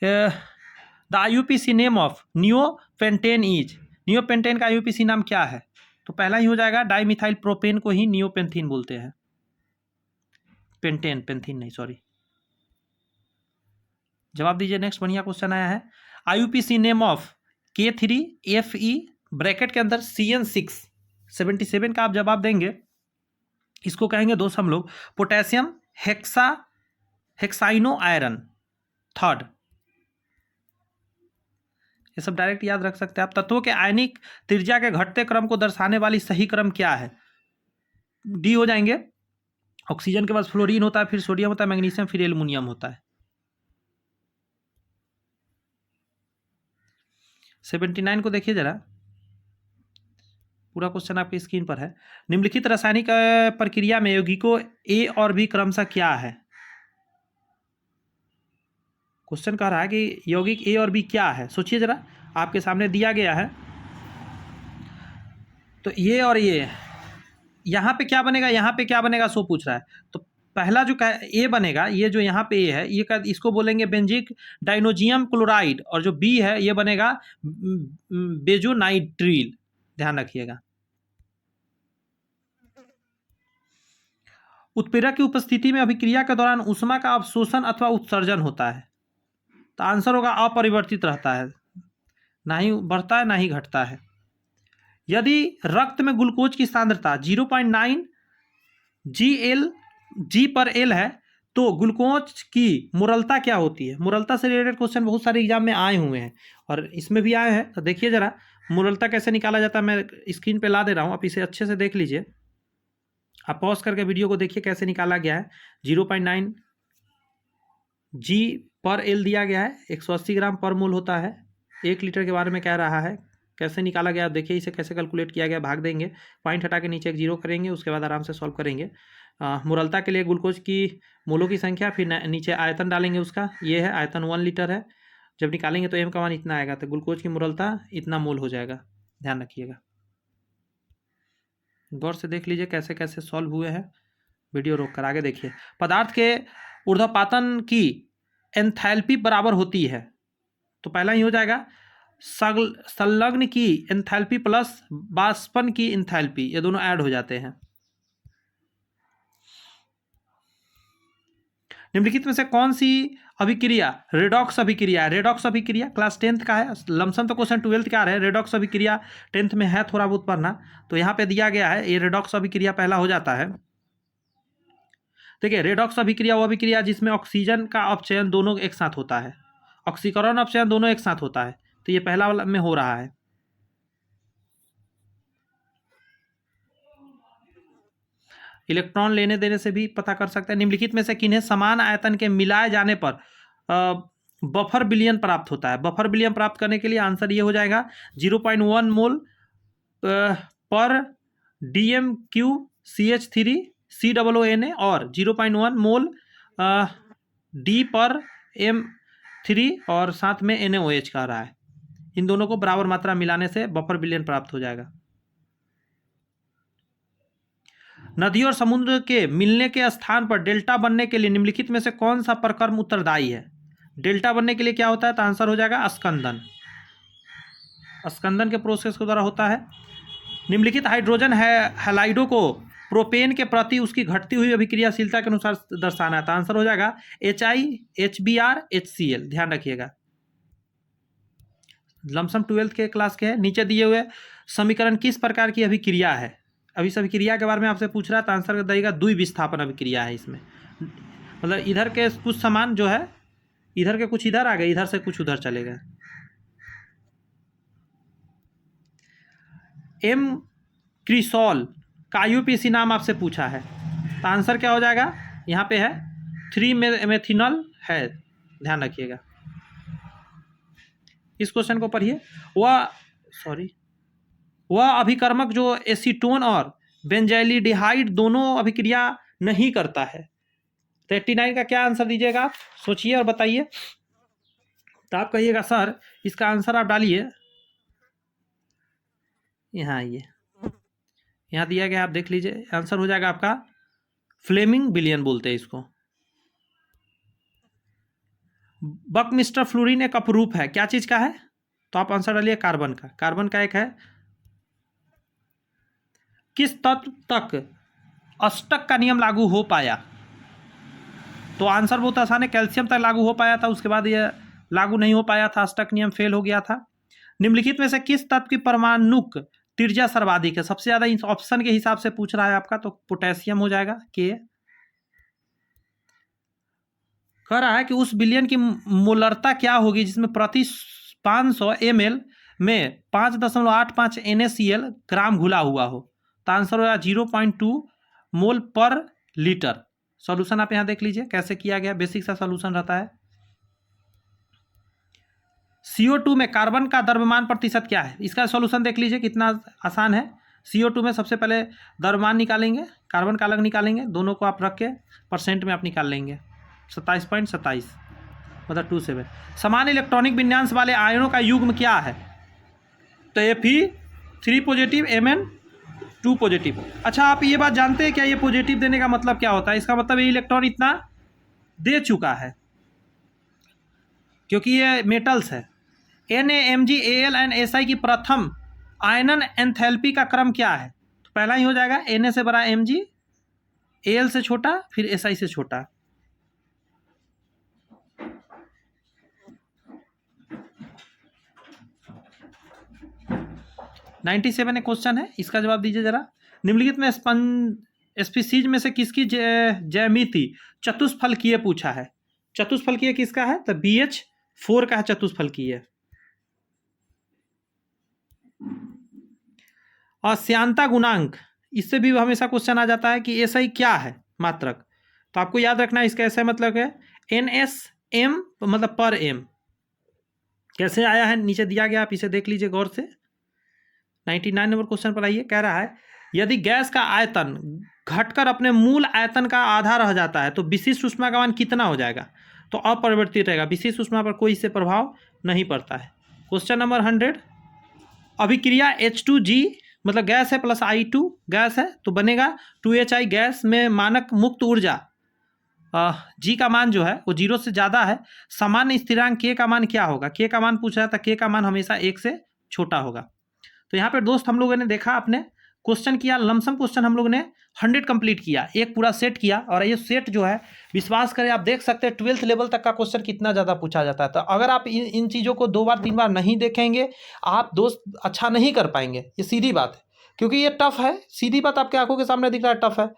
A: the IUPAC name of neopentane is, neopentane का IUPAC नाम क्या है? तो पहला ही हो जाएगा डाइमिथाइल प्रोपेन को ही नियोपेंथीन बोलते हैं, पेंथीन नहीं, सॉरी। जवाब दीजिए। नेक्स्ट बढ़िया क्वेश्चन आया है, IUPAC name of K3FE bracket के अंदर CN6 77 का आप जवाब देंगे। इसको कहेंगे दोस्त हम लोग पोटेशियम हेक्साइनो आयरन थर्ड। ये सब डायरेक्ट याद रख सकते हैं आप। तत्वों के आयनिक त्रिज्या के घटते क्रम को दर्शाने वाली सही क्रम क्या है? डी हो जाएंगे। ऑक्सीजन के पास फ्लोरीन होता है, फिर सोडियम होता है, मैग्नीशियम, फिर एल्युमिनियम होता है। 79 को देखिए जरा, पूरा क्वेश्चन आपकी स्क्रीन पर है। निम्नलिखित रासायनिक प्रक्रिया में यौगिकों ए और बी क्रमशः क्या है? क्वेश्चन कह रहा है कि यौगिक ए और बी क्या है, सोचिए जरा, आपके सामने दिया गया है। तो ये और ये, यहाँ पे क्या बनेगा, यहाँ पे क्या बनेगा, सो पूछ रहा है। तो पहला जो ए बनेगा, ये जो यहाँ पे ए है, ये इसको बोलेंगे बेंजिक डाइनोजियम क्लोराइड, और जो बी है ये बनेगा बेंजोनाइट्रिल, ध्यान रखिएगा। उत्प्रेरक की उपस्थिति में अभिक्रिया के दौरान ऊष्मा का अवशोषण अथवा उत्सर्जन होता है, तो आंसर होगा अपरिवर्तित रहता है, ना ही बढ़ता है ना ही घटता है। यदि रक्त में ग्लूकोज की सांद्रता 0.9 जी पर एल है तो ग्लूकोज की मुरलता क्या होती है। मुरलता से रिलेटेड क्वेश्चन बहुत सारे एग्जाम में आए हुए हैं और इसमें भी आए हैं, तो देखिए जरा मुरलता कैसे निकाला जाता है। मैं स्क्रीन पे ला दे रहा हूँ, आप इसे अच्छे से देख लीजिए। आप पॉज करके वीडियो को देखिए कैसे निकाला गया है। 0.9 जी पर एल दिया गया है, 180 ग्राम पर मोल होता है। 1 लीटर के बारे में कह रहा है, कैसे निकाला गया देखिए, इसे कैसे कैलकुलेट किया गया। भाग देंगे, पॉइंट हटा के नीचे एक जीरो करेंगे, उसके बाद आराम से सॉल्व करेंगे। मुरलता के लिए ग्लूकोज की मोलों की संख्या, फिर नीचे आयतन डालेंगे उसका, ये है आयतन 1 लीटर है। जब निकालेंगे तो एम का मान इतना आएगा, तो ग्लूकोज की मुरलता इतना मोल हो जाएगा, ध्यान रखिएगा। गौर से देख लीजिए कैसे कैसे सॉल्व हुए हैं, वीडियो रोक कर आगे देखिए। पदार्थ के ऊर्ध्वपातन की एंथैल्पी बराबर होती है, तो पहला ही हो जाएगा संलग्न की एंथैल्पी प्लस बाष्पन की एंथैल्पी, ये दोनों ऐड हो जाते हैं। निम्नलिखित में से कौन सी अभिक्रिया रेडॉक्स अभिक्रिया है। रेडॉक्स अभिक्रिया क्लास 10th का है, लमसम तो क्वेश्चन 12th का है। रेडॉक्स अभिक्रिया 10th में है, थोड़ा बहुत पढ़ना, तो यहाँ पे दिया गया है। ये रेडॉक्स अभिक्रिया पहला हो जाता है। देखिए रेडॉक्स अभिक्रिया वो अभिक्रिया जिसमें ऑक्सीजन का अपचयन दोनों एक साथ होता है, ऑक्सीकरण अपचयन दोनों एक साथ होता है, तो ये पहला वाला में हो रहा है। इलेक्ट्रॉन लेने देने से भी पता कर सकते हैं। निम्नलिखित में से किन्हें समान आयतन के मिलाए जाने पर बफर विलयन प्राप्त होता है। बफर विलयन प्राप्त करने के लिए आंसर ये हो जाएगा 0.1 मोल पर DMQ CH3COONA और 0.1 मोल D पर M3 और साथ में NaOH का रहा है। इन दोनों को बराबर मात्रा मिलाने से बफर विलयन प्राप्त हो जाएगा। नदी और समुद्र के मिलने के स्थान पर डेल्टा बनने के लिए निम्नलिखित में से कौन सा प्रक्रम उत्तरदायी है। डेल्टा बनने के लिए क्या होता है, तो आंसर हो जाएगा स्कंदन। स्कंदन के प्रोसेस के द्वारा होता है। निम्नलिखित हाइड्रोजन हैलाइडों को प्रोपेन के प्रति उसकी घटती हुई अभिक्रियाशीलता के अनुसार दर्शाना है, तो आंसर हो जाएगा HI HBr HCl। ध्यान रखिएगा, लमसम 12th के क्लास के है। नीचे दिए हुए समीकरण किस प्रकार की अभिक्रिया है। अभी इस अभिक्रिया के बारे में आपसे पूछ रहा है, तो आंसर देगा द्विविस्थापन अभिक्रिया है। इसमें मतलब इधर के कुछ सामान जो है, इधर के कुछ इधर आ गए, इधर से कुछ उधर चले गए। एम क्रिसॉल का IUPAC नाम आपसे पूछा है, तो आंसर क्या हो जाएगा, यहाँ पे है 3 मेथिनॉल है, ध्यान रखिएगा। इस क्वेश्चन को पढ़िए। वह अभिकर्मक जो एसीटोन और बेंजाइलिडिहाइड दोनों अभिक्रिया नहीं करता है। तो 89 का क्या आंसर दीजिएगा आप, सोचिए और बताइए। तो आप कहिएगा सर इसका आंसर आप डालिए, यहाँ आइए, यहाँ दिया गया, आप देख लीजिए। आंसर हो जाएगा आपका फ्लेमिंग विलयन बोलते हैं इसको। बकमिस्टर फ्लोरीन एक अपरूप है, क्या चीज का है, तो आप आंसर डालिए कार्बन का। कार्बन का एक है। किस तत्व तक अष्टक का नियम लागू हो पाया, तो आंसर बहुत आसान है, कैल्शियम तक लागू हो पाया था, उसके बाद ये लागू नहीं हो पाया था, अष्टक नियम फेल हो गया था। निम्नलिखित में से किस तत्व की परमाणुक त्रिज्या सर्वाधिक है। सबसे ज्यादा इस ऑप्शन के हिसाब से पूछ रहा है आपका, तो पोटेशियम हो जाएगा के। कह रहा है कि उस विलयन की मोलरता क्या होगी जिसमें प्रति 500 ml में 5.85 NaCl ग्राम घुला हुआ हो, तो आंसर होगा 0.2 मोल पर लीटर। सॉल्यूशन आप यहां देख लीजिए कैसे किया गया, बेसिक सा सॉल्यूशन रहता है। CO2 में कार्बन का द्रव्यमान प्रतिशत क्या है, इसका सॉल्यूशन देख लीजिए कितना आसान है। CO2 में सबसे पहले द्रव्यमान निकालेंगे, कार्बन का अलग निकालेंगे, दोनों को आप रख के परसेंट में आप निकाल लेंगे, 27.27 मतलब 27। समान इलेक्ट्रॉनिक विन्यास वाले आयनों का युग्म क्या है, तो Fe3 पॉजिटिव Mn2 पॉजिटिव। अच्छा आप ये बात जानते हैं क्या, ये पॉजिटिव देने का मतलब क्या होता है, इसका मतलब ये इलेक्ट्रॉन इतना दे चुका है, क्योंकि ये मेटल्स है। Na Mg Al and Si की प्रथम आयनन एंथैल्पी का क्रम क्या है, तो पहला ही हो जाएगा Na से बड़ा Mg, Al से छोटा, फिर Si से छोटा। 97 एक क्वेश्चन है, इसका जवाब दीजिए जरा। निम्नलिखित में स्पीसीज में से किसकी ज्यामिति चतुष्फलकीय पूछा है। चतुष्फलकीय किसका है? तो BH4 का है चतुष्फलकीय। और श्यानता गुणांक, इससे भी हमेशा क्वेश्चन आ जाता है कि SI क्या है मात्रक। तो आपको याद रखना है इसका ऐसा मतलब है NSM मतलब पर एम। कैसे आया है नीचे दिया गया, आप इसे देख लीजिए गौर से। 99 नंबर क्वेश्चन पर आइए। कह रहा है यदि गैस का आयतन घटकर अपने मूल आयतन का आधा रह जाता है तो विशिष्ट ऊष्मा का मान कितना हो जाएगा? तो अपरिवर्तित रहेगा, विशिष्ट ऊष्मा पर कोई इससे प्रभाव नहीं पड़ता है। क्वेश्चन नंबर 100, अभिक्रिया H2G मतलब गैस है प्लस I2 गैस है तो बनेगा 2HI गैस में मानक मुक्त ऊर्जा G का मान जो है वो 0 से ज़्यादा है। सामान्य स्थिरांक K का मान क्या होगा? K का मान पूछ रहा था, K का मान हमेशा 1 से छोटा होगा। तो यहाँ पर दोस्त हम लोगों ने देखा, आपने क्वेश्चन किया, लमसम क्वेश्चन हम लोग ने 100 कंप्लीट किया, एक पूरा सेट किया। और ये सेट जो है विश्वास करें आप देख सकते हैं 12th लेवल तक का क्वेश्चन कितना ज़्यादा पूछा जाता है। तो अगर आप इन चीज़ों को 2 बार 3 बार नहीं देखेंगे आप दोस्त अच्छा नहीं कर पाएंगे, ये सीधी बात है। क्योंकि ये टफ है, सीधी बात आपके आंखों के सामने दिख रहा है, टफ है।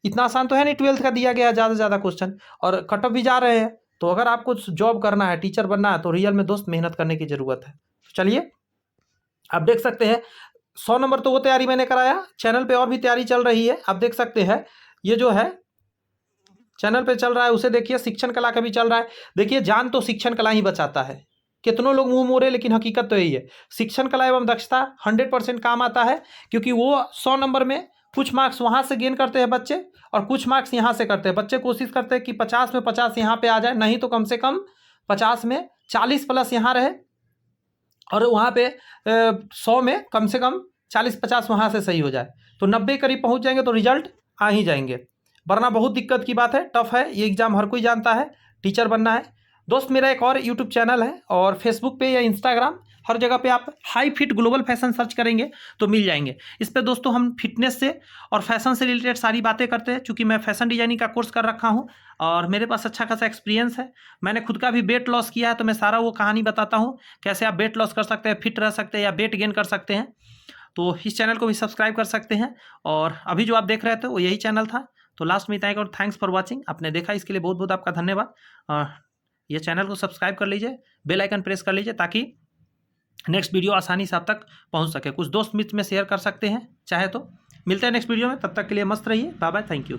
A: इतना आसान तो है नहीं 12th का दिया गया है ज़्यादा से ज़्यादा क्वेश्चन, और कट ऑफ भी जा रहे हैं। तो अगर आपको जॉब करना है, टीचर बनना है, तो रियल में दोस्त मेहनत करने की ज़रूरत है। चलिए आप देख सकते हैं 100 नंबर तो वो तैयारी मैंने कराया, चैनल पे और भी तैयारी चल रही है। आप देख सकते हैं ये जो है चैनल पे चल रहा है उसे देखिए, शिक्षण कला का भी चल रहा है। देखिए जान तो शिक्षण कला ही बचाता है। कितनों लोग मुंह मोड़े, लेकिन हकीकत तो यही है, शिक्षण कला एवं दक्षता 100% काम आता है। क्योंकि वो 100 नंबर में कुछ मार्क्स वहाँ से गेन करते हैं बच्चे और कुछ मार्क्स यहाँ से करते हैं। बच्चे कोशिश करते हैं कि 50 में 50 यहाँ पे आ जाए, नहीं तो कम से कम 50 में 40 प्लस यहाँ रहे और वहाँ पे 100 में कम से कम 40-50 वहाँ से सही हो जाए, तो 90 करीब पहुँच जाएंगे तो रिजल्ट आ ही जाएंगे। वरना बहुत दिक्कत की बात है, टफ है ये एग्ज़ाम, हर कोई जानता है। टीचर बनना है दोस्त, मेरा एक और यूट्यूब चैनल है और फेसबुक पे या इंस्टाग्राम हर जगह पे आप high fit global fashion search करेंगे तो मिल जाएंगे। इस पे दोस्तों हम फिटनेस से और फैशन से रिलेटेड सारी बातें करते हैं। चूँकि मैं फैशन डिजाइनिंग का कोर्स कर रखा हूँ और मेरे पास अच्छा खासा एक्सपीरियंस है, मैंने खुद का भी वेट लॉस किया है, तो मैं सारा वो कहानी बताता हूँ कैसे आप वेट लॉस कर सकते हैं, फिट रह सकते हैं या वेट गेन कर सकते हैं। तो इस चैनल को भी सब्सक्राइब कर सकते हैं। और अभी जो आप देख रहे थे वो यही चैनल था। तो लास्ट में इतना ही और थैंक्स फॉर वॉचिंग। आपने देखा इसके लिए बहुत बहुत आपका धन्यवाद। ये चैनल को सब्सक्राइब कर लीजिए, बेल आइकन प्रेस कर लीजिए ताकि नेक्स्ट वीडियो आसानी से आप तक पहुंच सके। कुछ दोस्त मित्र में शेयर कर सकते हैं चाहे तो। मिलते हैं नेक्स्ट वीडियो में, तब तक के लिए मस्त रहिए। Bye bye, thank you.